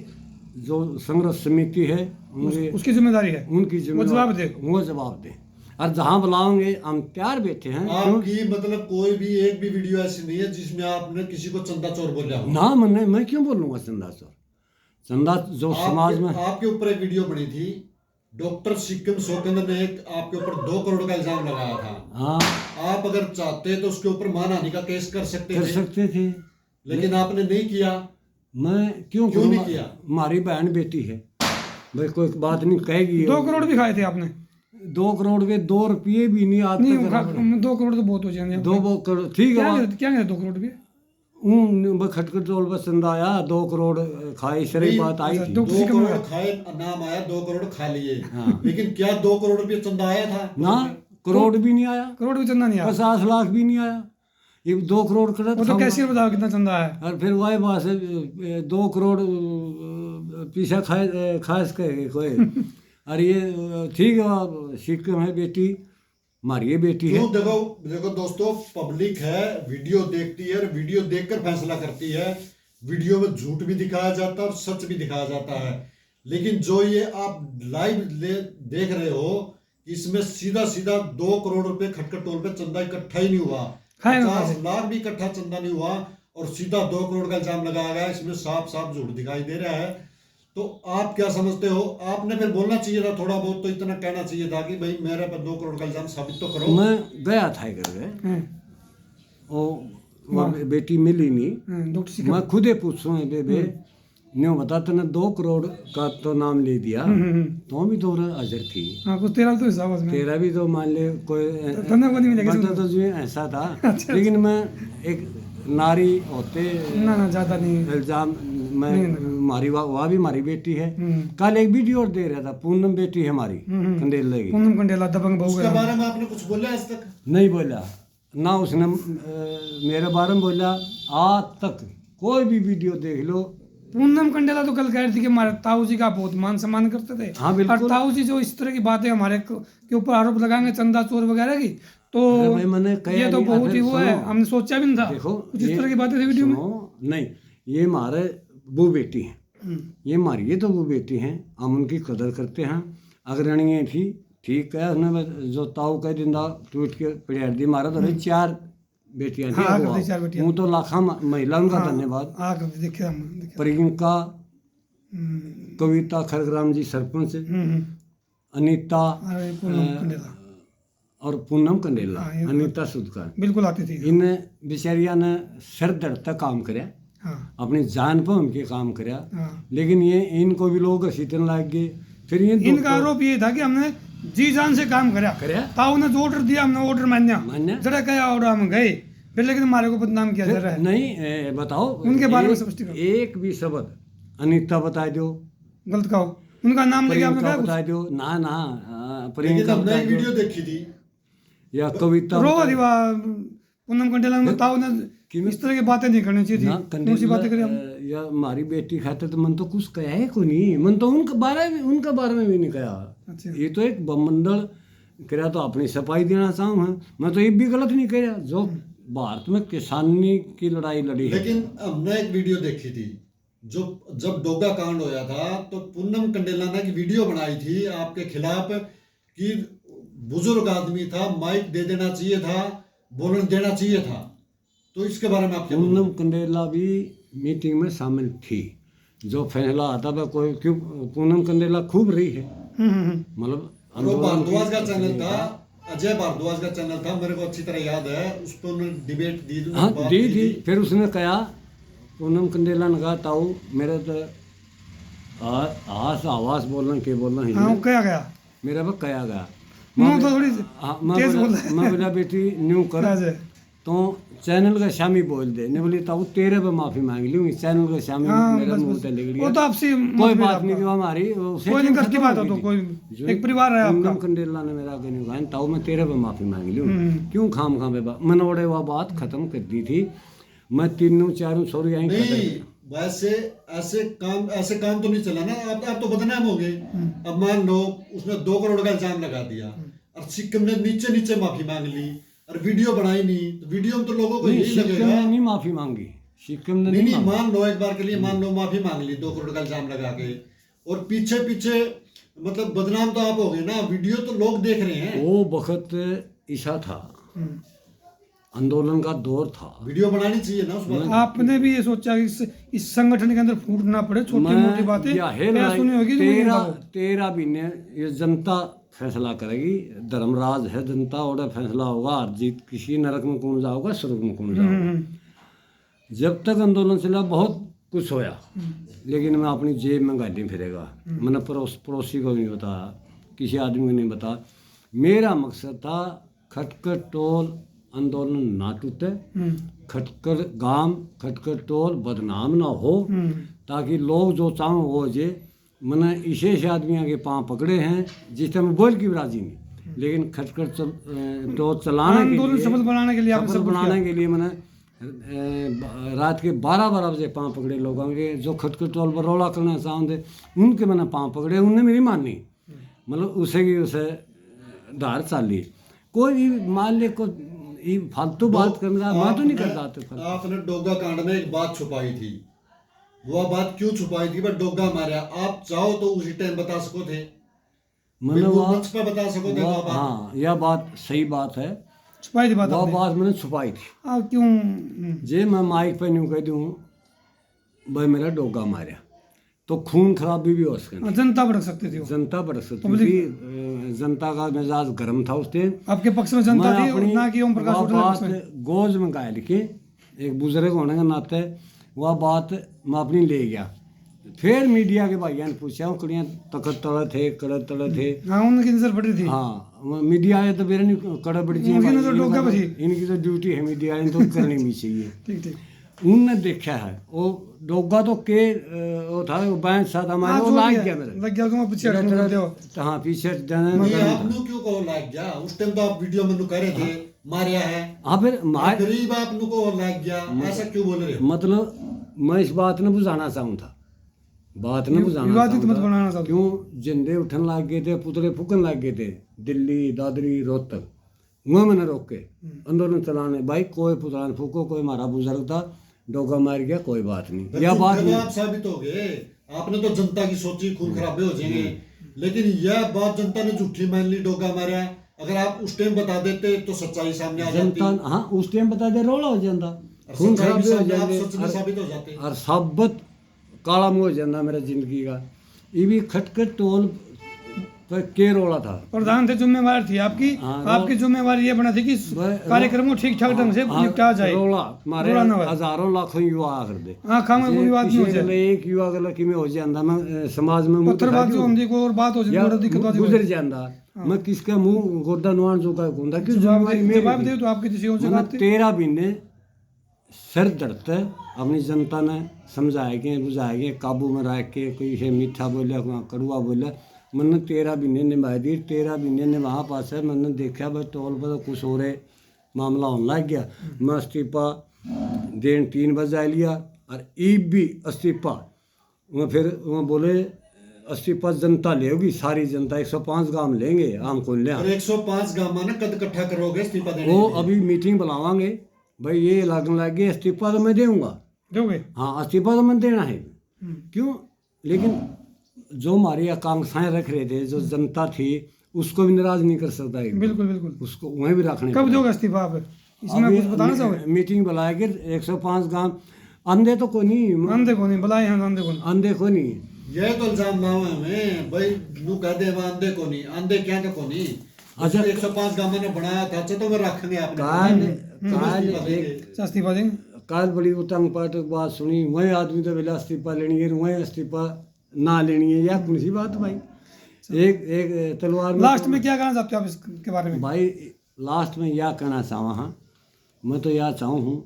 जो संघर्ष समिति है उनकी उसकी जिम्मेदारी है, उनकी वो जवाब दे। वो जवाब दे, और जहाँ बुलाओगे हम तैयार बैठे हैं। आपकी मतलब कोई भी एक भी वीडियो ऐसी नहीं है जिसमें आपने किसी को चंदा चोर बोला हो? ना मैं क्यों बोलूँगा चंदा चोर, चंदा जो समाज में आपके ऊपर एक वीडियो बनी थी, डॉक्टर सिक्किम सोकेंद्र ने एक आपके ऊपर 2 करोड़ का इल्जाम लगाया था। हाँ आप अगर चाहते तो उसके ऊपर मानहानि का केस कर सकते कर थे, सकते थे, लेकिन आपने नहीं किया। मैं क्यों क्यों नहीं करूँगा? किया? हमारी बहन बेटी है भाई, कोई बात नहीं कहेगी। 2 करोड़ भी खाए थे आपने? 2 करोड़ के 2 रुपये भी नहीं आज नहीं तक। 2 करोड़ तो बहुत हो जाएंगे। 2 करोड़ ठीक क्या है, क्या 2 करोड़ भी खटखट टोल पर चंदा आया, 2 करोड़ खाई, शरीफ बात आई थी। 2 करोड़ खाए, नाम आया 2 करोड़ खा लिए, लेकिन क्या 2 करोड़ रुपये चंदा आया था? ना करोड़ भी नहीं आया, करोड़ भी चंदा नहीं आया, 50 लाख भी नहीं आया, ये 2 करोड़ कर वो तो कैशियर बताओ कितना चंदा आया। और फिर वही बात है 2 करोड़ पीछा खास कहेंगे कोई। और ये ठीक है, सिक्किम है बेटी, हमारी बेटी है। क्यों? देखो दोस्तों, पब्लिक है, वीडियो देखती है और वीडियो देखकर फैसला करती है। वीडियो में झूठ भी दिखाया जाता है और सच भी दिखाया जाता है, लेकिन जो ये आप लाइव देख रहे हो, इसमें सीधा सीधा 2 करोड़ रुपए खटखट टोल पे चंदा इकट्ठा ही नहीं हुआ, 50 लाख भी इकट्ठा चंदा नहीं हुआ, और सीधा 2 करोड़ का इल्जाम लगाया गया। इसमें साफ साफ झूठ दिखाई दे रहा है। तो आप क्या समझते हो? आपने फिर बोलना चाहिए था, थोड़ा बहुत तो इतना कहना चाहिए था कि भाई मेरे पर 2 करोड़ का इल्जाम साबित तो करो। मैं गया था करके, वो बेटी मिली नहीं, डॉक्टर सिक्किम मैं खुदे पूछूँ बेबे न्यू बता, तूने 2 करोड़ का तो नाम ले दिया, तो भी तो हाजिर थी। हाँ कुछ तेरा तो हिसाब है, तेरा भी तो मान ले कोई धंधा को नहीं मिलेगा बता तो जो ऐसा था। लेकिन मैं एक नारी होते ना ज्यादा नहीं इल्जाम, मैं हमारी वहाँ भी हमारी बेटी है। कल एक वीडियो और दे रहा था, पूनम बेटी है हमारी कंडेला की, पूनम कंडेला दबंग बहू उसके है। बारे में आपने कुछ बोला आज तक? नहीं बोला, ना उसने मेरे बारे में बोला। आज तक कोई भी वीडियो देख लो। पूनम कंडेला तो कल कह रही थी कि हमारे ताऊ जी का बहुत मान सम्मान करते थे। हाँ, बिल्कुल। और ताऊ जी जो इस तरह की बातें हमारे के ऊपर आरोप लगाएंगे चंदा चोर वगैरह की, तो अरे भाई मैंने कहा ये तो नहीं, बहुत ही अगर वो है, सुनो, हमने सोचा भी नहीं था देखो कुछ इस तरह की बातें थी वीडियो में। सुनो, नहीं ये हमारे वो बेटी हैं, ये हमारी ये तो वो बेटी हैं, हम उनकी कदर करते हैं। अग्रणीय थी, ठीक है, उसने जो ताऊ का जिंदा टूट के पड़िया दी मारा तो रही 4 बेटियां थी। हाँ, वो करती 4 बेटियां। वो तो लाखा महिला उनका धन्यवाद। देखे हम देखे। प्रियंका, हम्म, कविता खरग्राम जी सरपंच, हम्म, अनीता अरे पूनम कंडेला और पूनम कंडेला, हाँ, ये अनीता सुदकर, बिल्कुल आती थी। इन बेचारिया ने सिर धड़ तक काम कराया, हाँ अपनी जान पर उनके काम कराया। हाँ। लेकिन ये इनको भी लोग घसीटने लग गए। फिर ये इनका आरोप ये था कि हमने जी जान से काम कराया, कराया। ताऊ ने जो ऑर्डर दिया हमने ऑर्डर मान्या, मान्या। जरा क्या ऑर्डर हम गए, फिर लेकिन हमारे को बदनाम किया जा रहा है। नहीं बताओ उनके बारे में एक- स्पष्टीकरण। एक भी शब्द अनीता बता दो, गलत कहो, उनका नाम लेके आपने प्रियंका कहा बता दो, ना लेकिन प्रियंका हमने बता एक दो, वीडियो देखी थी, या कविता रो बता दी दो। पूनम कंडेला ने ताऊ ने इस तरह की बातें नहीं करनी चाहिए ना थी। कौन सी बातें करी हम? या हमारी बेटी खाते तो मन तो कुछ कहा है को नहीं, मन तो उनके बारे में भी नहीं कहा। अच्छा। ये तो एक बमंडल करा तो अपनी सफाई देना चाहूँ मैं तो ये भी गलत नहीं कह रहा। जो भारत में किसानी की लड़ाई लड़ी है, लेकिन हमने एक वीडियो देखी थी, जो जब डोगा कांड होया था तो पूनम कंडेला ने एक वीडियो बनाई थी आपके खिलाफ कि बुजुर्ग आदमी था, माइक दे देना चाहिए था, बोलने देना चाहिए था। तो इसके बारे में आप क्या बोलोगे? पूनम कंडेला भी मीटिंग में शामिल थी। जो फैसला आता था कोई क्यों पूनम कंडेला खूब रही है, मतलब और वो भारद्वाज का चैनल था, अजय भारद्वाज का चैनल था, मेरे को अच्छी तरह याद है, उस पर उन्होंने डिबेट दी थी, हाँ बात दी की थी। फिर उसने कहा, पूनम कंडेला ने कहा ताऊ मेरे तो आस आवास बोलना के बोलना हाँ है, वो क्या गया मेरा वो कया गया। मुंह तो थोड़ी हाँ, तेज बोल रहा है। मैं बोला बेटी न्यू कर अच्छा। तो चैनल का शामी बोल दे। ने बोली ताऊ तेरे पे माफी मांग ली, चैनल का शामी हाँ, मेरा बस, मुंह बस। से निकल वो गया। तो आपसे कोई मतभेद बात नहीं आपका। कि वो हमारी उसे कोई क्यों नहीं, की खत्म बात हो हो तो गई कोई थी। जो एक परिवार है पूनम आपका। कंडेला ने मेरा कहने कहा ताऊ मैं तेरे पे माफी मांग ली क्यों खाम खाम पे मैंने ओढ़े वह बात खत्म कर दी थी। मैं 3 4 सॉरी आई नहीं, वैसे ऐसे काम तो नहीं चला ना। आप तो बदनाम हो गए। अब मान लो उसने 2 करोड़ का इल्जाम लगा दिया और सिक्किम ने नीचे नीचे माफी मांग ली और वीडियो बनाई नहीं, तो वीडियो में तो लोगों को यही सिक्किम लगेगा। ने नहीं माफी मांगी, सिक्किम ने नहीं नहीं नहीं, मांगी। मान लो एक बार के लिए, मान लो माफी मांग ली 2 करोड़ का इल्जाम लगा के, और पीछे पीछे मतलब बदनाम तो आप हो गए ना। वीडियो तो लोग देख रहे हैं, वो वक्त ऐसा था, आंदोलन का दौर था। वीडियो बनानी चाहिए ना उस बात में। आपने भी ये सोचा कि इस संगठन के अंदर फूट ना पड़े, छोटी मोटी बातें क्या सुनी होगी जो मुझे बताओ। 13 महीने ये जनता फैसला करेगी, धर्मराज है जनता, और फैसला होगा हार जीत किसी नरक में कौन जाओगा स्वर्ग में कौन जाओगा। जब तक आंदोलन चला बहुत कुछ होया, लेकिन मैं अपनी जेब में गाड़ी फिरेगा। मैंने पड़ोसी को नहीं बताया, किसी आदमी को नहीं बताया। मेरा मकसद था खटकर टोल आंदोलन ना टूटे, खटकर गांव खटकर टोल बदनाम ना हो, ताकि लोग जो चाहों हो जाए। मैंने इसे आदमियों के पाँव पकड़े हैं जिस टाइम बोल की राजी नहीं, लेकिन खटकर टोल चलाने के आंदोलन लिए, सफल बनाने के लिए आपने सफल सब कुछ किया। बनाने के लिए मैंने रात के 12 बजे पाँव पकड़े लोगों के जो खटकर टोल पर रौला करना चाहते, उनके मैंने पाँव पकड़े, उनने मेरी मानी, मतलब उसे की उसे धार चाली। कोई भी मान ले को ये फालतू बात करना मैं तो नहीं करता था। आपने डोगा कांड में एक बात छुपाई थी, वो बात क्यों छुपाई थी? बस डोगा मारा, आप चाहो तो उसी टाइम बता सको थे, मैंने बिल्कुल वो मंच पे बता सको थे वो बात। हाँ यह बात सही बात है, छुपाई थी बात वह आपने। बात मैंने छुपाई थी। आप क्यों? जे मैं माइक पे न्यू कह दूँ भाई मेरा डोगा मारा तो खून खराबी भी हो सकती, जनता भड़क सकते थे वो। जनता भड़क सकती थी। जनता का मिजाज गर्म था उस टाइम। आपके पक्ष में जनता मैं थी, अपनी ना कि ओम प्रकाश वह होटल के पक्ष बात में। गोज में गाय लिखे, एक बुजुर्ग होने के नाते वह बात मैं अपनी ले गया। फिर मीडिया के भाइयों ने पूछा वो कुड़ियाँ तकत तड़े थे, कड़े तड़े थे। हाँ उनकी नजर पड़ी थी। हाँ मीडिया आए तो मेरे नहीं कड़े बड़ी उनकी नजर डोगा पे थी। इनकी तो ड्यूटी है, मीडिया ने तो करनी भी चाहिए। ठीक ठीक। उनने देखा है वो डोगा तो के वो था वो बैंक साथ हमारे वो लाग गया मेरे लग गया तो पीछे हटने को दे। हाँ पीछे जाने ये आपने क्यों कहो लाग गया? उस टाइम तो आप वीडियो में कह रहे थे मारिया है, हाँ फिर गरीब आप को लग गया, ऐसा क्यों बोल रहे हो? मतलब मैं इस बात ने बुझाना चाहूँ था, बात ने बुझाना विवादित मत चाहूँ बनाना था। चाहूँ। क्यों झंडे उठन लग गए थे, पुतले फूकन लग गए थे, दिल्ली दादरी रोहतक, वहाँ मैंने रोक के आंदोलन चलाने। भाई कोई पुतला न फूको, कोई हमारा बुजुर्ग था डोगा मार गया, कोई बात नहीं, यह बात नहीं। आप साबित हो गए, आपने तो जनता की सोची खून खराबे हो जाएंगे, लेकिन यह बात जनता ने झूठी मान ली, डोगा मारा। अगर आप उस टाइम बता देते तो सच्चाई सामने आ जाती। जनता हाँ उस टाइम बता दे रोला हो जाता, खून सच्चाई खराब भी हो सामने, आप जाएंगे सच में साबित हो जाते। और साबत काला मुंह हो जाता मेरा जिंदगी का। ये भी खटखट टोल पर के रोला था। प्रधान थे, जिम्मेवार थी आपकी। हाँ, आपकी जिम्मेवारी ये बना थी कि कार्यक्रम को ठीक ठाक ढंग से निपटा जाए, रोला मारे रोला ना हो। हजारों लाखों युवा आ कर दे। हाँ, खामा कोई बात नहीं हो किसी जाए। गले एक युवा गला कि में हो जाता, मैं समाज में मुंह पत्थरबाजी दिखा दूं। होती को और बात हो जाती, या बड़ा दिक्कत आती गुजर जाता, मैं किसका मुंह गोदा नुआन जो का गुंदा क्यों जवाब दे तो आपकी किसी से बात थी। 13 महीने सर दर्द है, अपनी जनता ने समझाएंगे बुझाएंगे, काबू में रख के, कोई से मीठा बोला कोई कड़ुआ बोला, मैंने 13 महीने निभा दी। 13 महीने ने वहाँ पास है, मैंने देखा भाई टोल पर तो कुछ हो रहे मामला होने लग गया। मैं इस्तीफा देन 3 बजे आ लिया और ईब भी इस्तीफा वहाँ फिर वहाँ बोले इस्तीफा जनता लेगी, सारी जनता 105 गांव लेंगे, आम को ले और 105 गांव में कद इकट्ठा करोगे इस्तीफा देने वो के लिए? अभी मीटिंग बुलावांगे, भाई ये लगने लग गए इस्तीफा तो मैं दूंगा। दोगे? हाँ इस्तीफा तो मैं देना है। क्यों? लेकिन जो हमारी आकांक्षाएं रख रहे थे, जो जनता थी, उसको भी नाराज नहीं कर सकता है। बिल्कुल बिल्कुल। उसको वहीं भी रखने कब दोगे इस्तीफा आप? इसमें अभी कुछ बताना चाहोगे? मीटिंग बुलाएंगे 105 गांव, अंधे तो को नहीं, अंधे को नहीं बुलाए हैं, अंधे को नहीं। अंधे को नहीं। यह तो इल्जाम लाओ हमें भाई, नू कह दे वहाँ अंधे को नहीं, अंधे क्या को नहीं। अच्छा 105 गांव ने बनाया था, अच्छा तो मैं रखेंगे आपने इस्तीफा देंगे। काल बड़ी उतंग पाठक बात सुनी, वही आदमी तो बेला इस्तीफा लेनी है, वही इस्तीफा ना लेनी है, या कौन सी बात भाई। एक तलवार लास्ट में क्या कहना चाहते हो आप इसके बारे में? भाई लास्ट में यह कहना चाहूँ, हाँ मैं तो यह चाहूँ हूँ,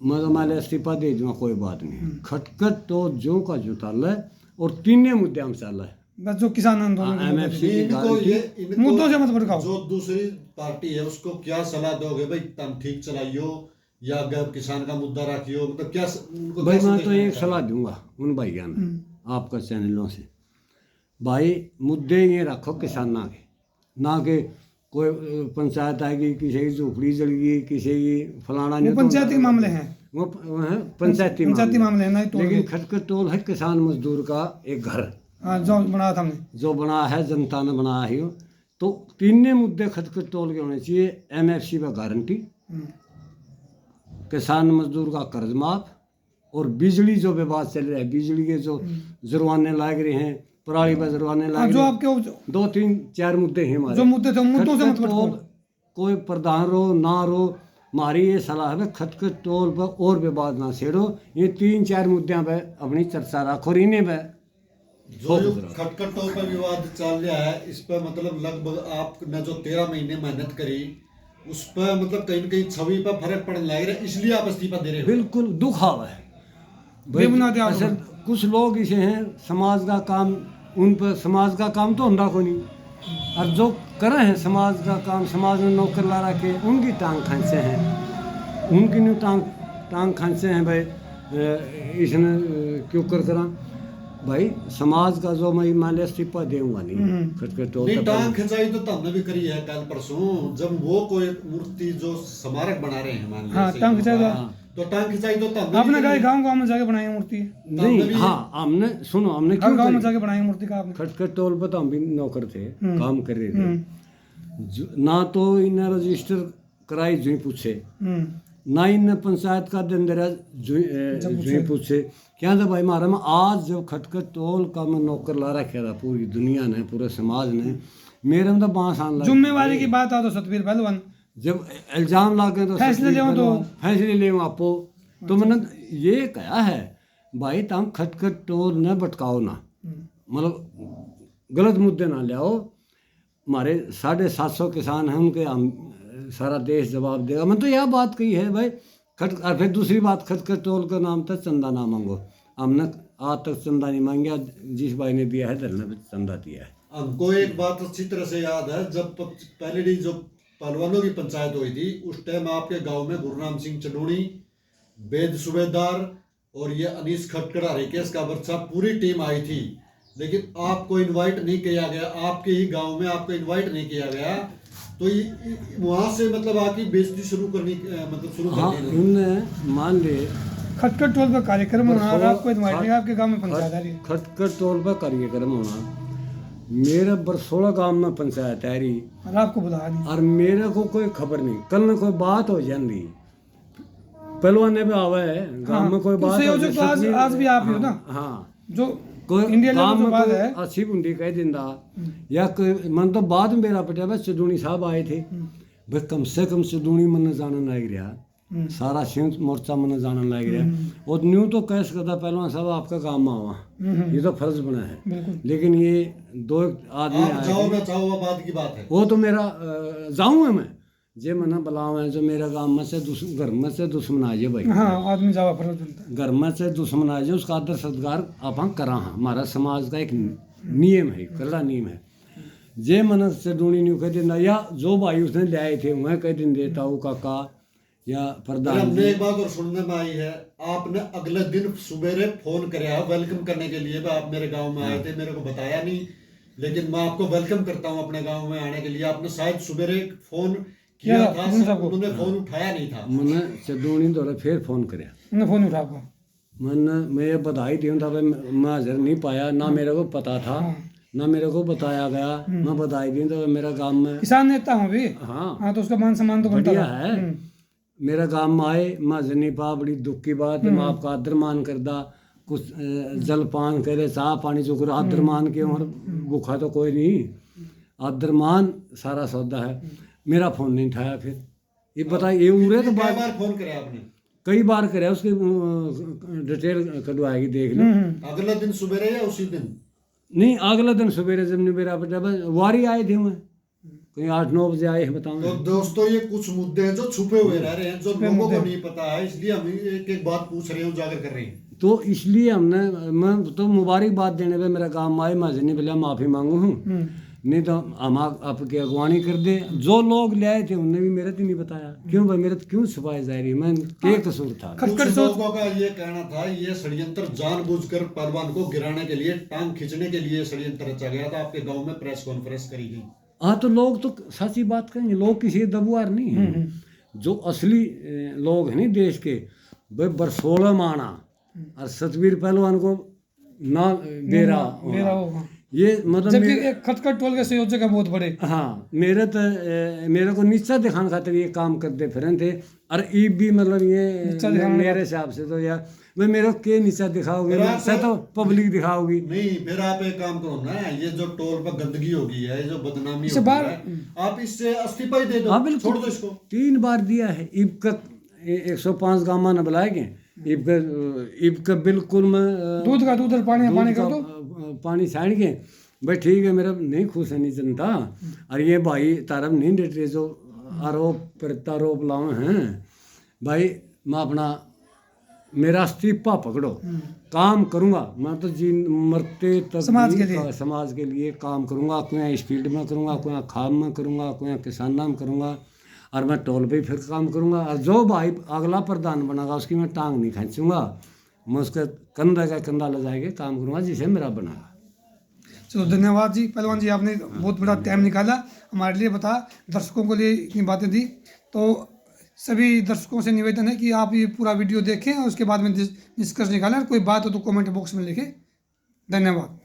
मैं तो माले इस्तीफा दे दूँगा, कोई बात नहीं। खटखट तो जो का जो चल रहा है और 3 मुद्दे हम चल रहा है, बस जो किसान आंदोलन MFC मुद्दों से मत भड़काओ। जो दूसरी पार्टी है उसको क्या सलाह दोगे भाई, तुम ठीक चलाइयो या अगर किसान का मुद्दा रखियो, मतलब क्या उनको भाई कैसे मैं तो देखना एक है? सलाह दूंगा उन भाइयों ने आपका चैनलों से, भाई मुद्दे ये रखो किसाना के, ना कि कोई पंचायत आएगी, किसी की झोपड़ी जल गई, किसी की फलाना नहीं, पंचायती मामले हैं, वो है पंचायती मामले हैं, ना ही लेकिन खटखट टोल है किसान मजदूर का एक घर, हाँ, जो बनाया था हमने। जो बना है जनता ने बनाया है। तो 3 मुद्दे खटखट टोल के होने चाहिए। MFC पर गारंटी, किसान मजदूर का कर्ज माफ, और बिजली जो विवाद चल रहा है, बिजली के जो जुर्माने लाग रहे हैं, पराली पर जुर्माने लाग जो रहे आपके हैं, 2 3 4 मुद्दे हैं हमारे। जो मुद्दे थे मुद्दों से मत खटखट भड़काओ। टोल कोई प्रधान रो ना रो, हमारी ये सलाह है खटखट टोल पर और विवाद ना छेड़ो, ये 3 4 मुद्दों पर अपनी चर्चा रखो, और इन्हें पर जो खटखट टोल पर विवाद चल रहा है, इस पर मतलब लगभग आपने जो 13 महीने मेहनत करी, उस पर मतलब कहीं न कहीं छवि पर फर्क पड़ने लग रहा है, इसलिए आप इस्तीफा दे रहे हो? बिल्कुल दुख आवा है। बेबुनियाद आरोप। ऐसे कुछ लोग इसे हैं समाज का काम, उन पर समाज का काम तो होता को नहीं, और जो कर रहे हैं समाज का काम, समाज में नौकर ला रखे, उनकी टांग खांसे हैं, उनकी नहीं टांग खांसे हैं भाई, इसने क्यों कर करा भाई। समाज का जो मैं मान लिया इस्तीफा दूंगा नहीं, खटखट टोल नहीं, टांग खिंचाई तो हमने भी करी है कल परसों, जब वो कोई मूर्ति जो स्मारक बना रहे हैं, मान लीजिए हाँ, टांग खिंचाई तो टांग खिंचाई तो हमने आपने कहा गाँव में जाके बनाई मूर्ति, नहीं। हाँ हमने सुनो, हमने हर क्यों गाँव में करी? जाके बनाई मूर्ति का आपने। खटखट टोल पर तो हम भी नौकर थे, काम कर रहे थे, ना तो इन्हें रजिस्टर कराई जुई पूछे, ना इन्हें पंचायत का दिन दरा जुई पूछे क्या था भाई। हमारा में आज जब खटखट टोल का मैं नौकर ला रखा था, पूरी दुनिया ने, पूरे समाज ने मेरे में तो बांस आने लगा। जिम्मेवारी की बात आ तो सतबीर पहलवान, जब इल्जाम लागे तो फैसले ले तो फैसले ले आपो, तो मैंने ये कहा है भाई, तुम खटखट टोल न भटकाओ ना, मतलब गलत मुद्दे ना ले आओ। हमारे 750 किसान हैं, उनके हम सारा देश जवाब देगा। मैं तो यह बात कही है भाई, और फिर दूसरी बात, खटखट टोल का नाम था चंदा ना मांगो, हमने आज तक चंदा नहीं मांगा, जिस भाई ने दिया है धरने पे चंदा दिया है। हमको एक बात अच्छी तरह से याद है, जब पहले जो पहलवानों की पंचायत हुई थी, उस टाइम आपके गांव में गुरुराम सिंह चडूणी, वेद सूबेदार और ये अनीस खटकड़ हरिकेश का बच्चा पूरी टीम आई थी, लेकिन आपको इनवाइट नहीं किया गया। आपके ही गांव में आपको इनवाइट नहीं किया गया, तो वहां से मतलब आपकी बेइज्जती शुरू करनी मतलब शुरू हाँ, कर दी। उनने मान ले खटखट टोल पर कार्यक्रम होना और आपको इनवाइट नहीं, आपके गांव में पंचायत आ रही है। खटखट टोल पर कार्यक्रम होना, मेरे बरसोला गांव में पंचायत आ रही और आपको बुलाया नहीं। और मेरे को कोई खबर नहीं। कल न कोई बात हो जाती, पहलवान भी आवा है गांव में, कोई तो बात संयोजक तो आज भी आप ही हो ना, हाँ जो कोई इंडिया गांव लेवल में बात कोई है। अच्छी बुंडी कह दिंदा या कोई मन तो बाद में मेरा पटा बस चडूणी साहब आए थे, बस कम से कम चडूणी मन जानन लग रहा, सारा सिंध मोर्चा मन जानन लग रहा। और न्यू तो कैस करता पहलवान साहब आपका काम में आवा, ये तो फर्ज बना है, बिल्कुल। लेकिन ये दो आदमी आप आए जाओ थे, ना चाहो वो बात की बात है। वो तो मेरा जाऊंगा मैं, जे मना बुलाओ है जो मेरा गांव में से घर में से दुश्मन आ जाए भाई, हाँ आदमी जावा फर्ज बनता है। घर में से दुश्मन आ जाए उसका आदर सत्कार आप करा। हाँ, हमारा समाज का एक नियम है, कड़ा नियम है। जे मन से डूणी न्यू कह देना, या जो भाई उसने ले आए थे वह कह दिन देता हूँ काका या प्रधान हमने जी। एक बात और सुनने में आई है, आपने अगले दिन सुबेरे फोन कराया वेलकम करने के लिए, आप मेरे गांव में आए थे, मेरे को बताया नहीं, लेकिन मैं आपको वेलकम करता हूं अपने गांव में आने के लिए। आपने शायद सुबेरे फोन किया था, उन्होंने फोन उठाया नहीं था। मैंने चडूणी दौरे फिर फोन कराया, उन्होंने फोन उठा को मैं ये बधाई दी था, मैं हाजिर नहीं पाया, ना मेरे को पता था ना मेरे को बताया गया, मैं बधाई दी तो मेरा गांव में किसान नेता हूँ भी। हाँ हाँ तो उसका मान सम्मान तो बनता बढ़िया था। है। मेरा गांव में आए, मैं हाजिर नहीं पा, बड़ी दुख की बात है। मैं आपका आदर मान करदा, कुछ जल पान करे, चाह पानी चुकर आदर मान के, और भूखा तो कोई नहीं, आदर मान सारा सौदा है। मेरा फोन नहीं उठाया, फिर ये बताइए ये उड़े तो कितनी बात बार फोन कराया आपने? कई बार करे, उसकी डिटेल कटवाएगी देख लो। अगले दिन सुबेरे या उसी दिन? नहीं, अगले दिन सवेरे जब मेरा बेटा वारी आए थे, मैं कहीं 8-9 बजे आए हैं, बताऊँ। तो दोस्तों ये कुछ मुद्दे हैं जो छुपे हुए रह रहे हैं, जो लोगों को नहीं पता है, इसलिए हम एक एक बात पूछ रहे हैं, उजागर कर रहे हैं। तो इसलिए मैं तो मुबारकबाद देने पे मेरा काम आए, मैं नहीं पहले माफ़ी मांगू हूँ, नहीं तो हम आपकी अगवानी कर दे। जो लोग ले आए थे उन्हें भी मेरे तो नहीं बताया, क्यों भाई मेरे क्यों छुपाए जा रही है, मैं क्या कसूर था। कुछ लोगों का ये कहना था ये षड्यंत्र जानबूझकर पहलवान को गिराने के लिए, टांग खींचने के लिए षड्यंत्र रचा गया था। आपके गांव में प्रेस कॉन्फ्रेंस करी गई। हाँ, तो लोग तो सच्ची बात कहेंगे, लोग किसी दबुआर नहीं है। जो असली लोग हैं नहीं देश के, भाई बरसोला माना और सतवीर पहलवान को ना बेरा होगा, ये मतलब जबकि एक खटखट टोल के संयोजक है बहुत बड़े। हाँ, मेरे को नीचा दिखाने खातिर ये काम करते फिर थे। और ई भी मतलब ये मेरे हिसाब से तो यार भाई मेरे को के नीचा दिखाओगे, से तो पब्लिक दिखाओगी। नहीं, फिर आप एक काम करो ना, ये जो टोल पर गंदगी होगी है, जो बदनामी इससे होगी बाहर है, आप इससे इस्तीफा ही दे दो, हाँ, बिल्कुल। छोड़ दो इसको। 3 बार दिया है, ईब का 105 गामा न बुलाए गए, ईब का बिल्कुल मैं दूध का दूध और पानी कर दो, पानी छाड़ के भाई ठीक है, मेरा नहीं खुश है नहीं जनता। और ये भाई तारब नहीं डेटे जो आरोप प्रत्यारोप लाए हैं, भाई मैं अपना मेरा इस्तीफा पकड़ो, काम करूंगा मैं तो जी मरते तक समाज के लिए काम करूंगा। कोई इस फील्ड में करूंगा, कोई खाद में करूंगा, कोई किसान में करूंगा, और मैं टोल पे फिर काम करूंगा। और जो भाई अगला प्रधान बनागा उसकी मैं टांग नहीं खींचूंगा, मैं उसका कंधा का कंधा ले जाएगा काम करूंगा जिसे मेरा बनागा। चलो धन्यवाद जी पहलवान जी, आपने बहुत बड़ा टाइम निकाला हमारे लिए, बता दर्शकों के लिए इतनी बातें दी। तो सभी दर्शकों से निवेदन है कि आप ये पूरा वीडियो देखें और उसके बाद में निष्कर्ष निकालें, और कोई बात हो तो कमेंट बॉक्स में लिखें। धन्यवाद।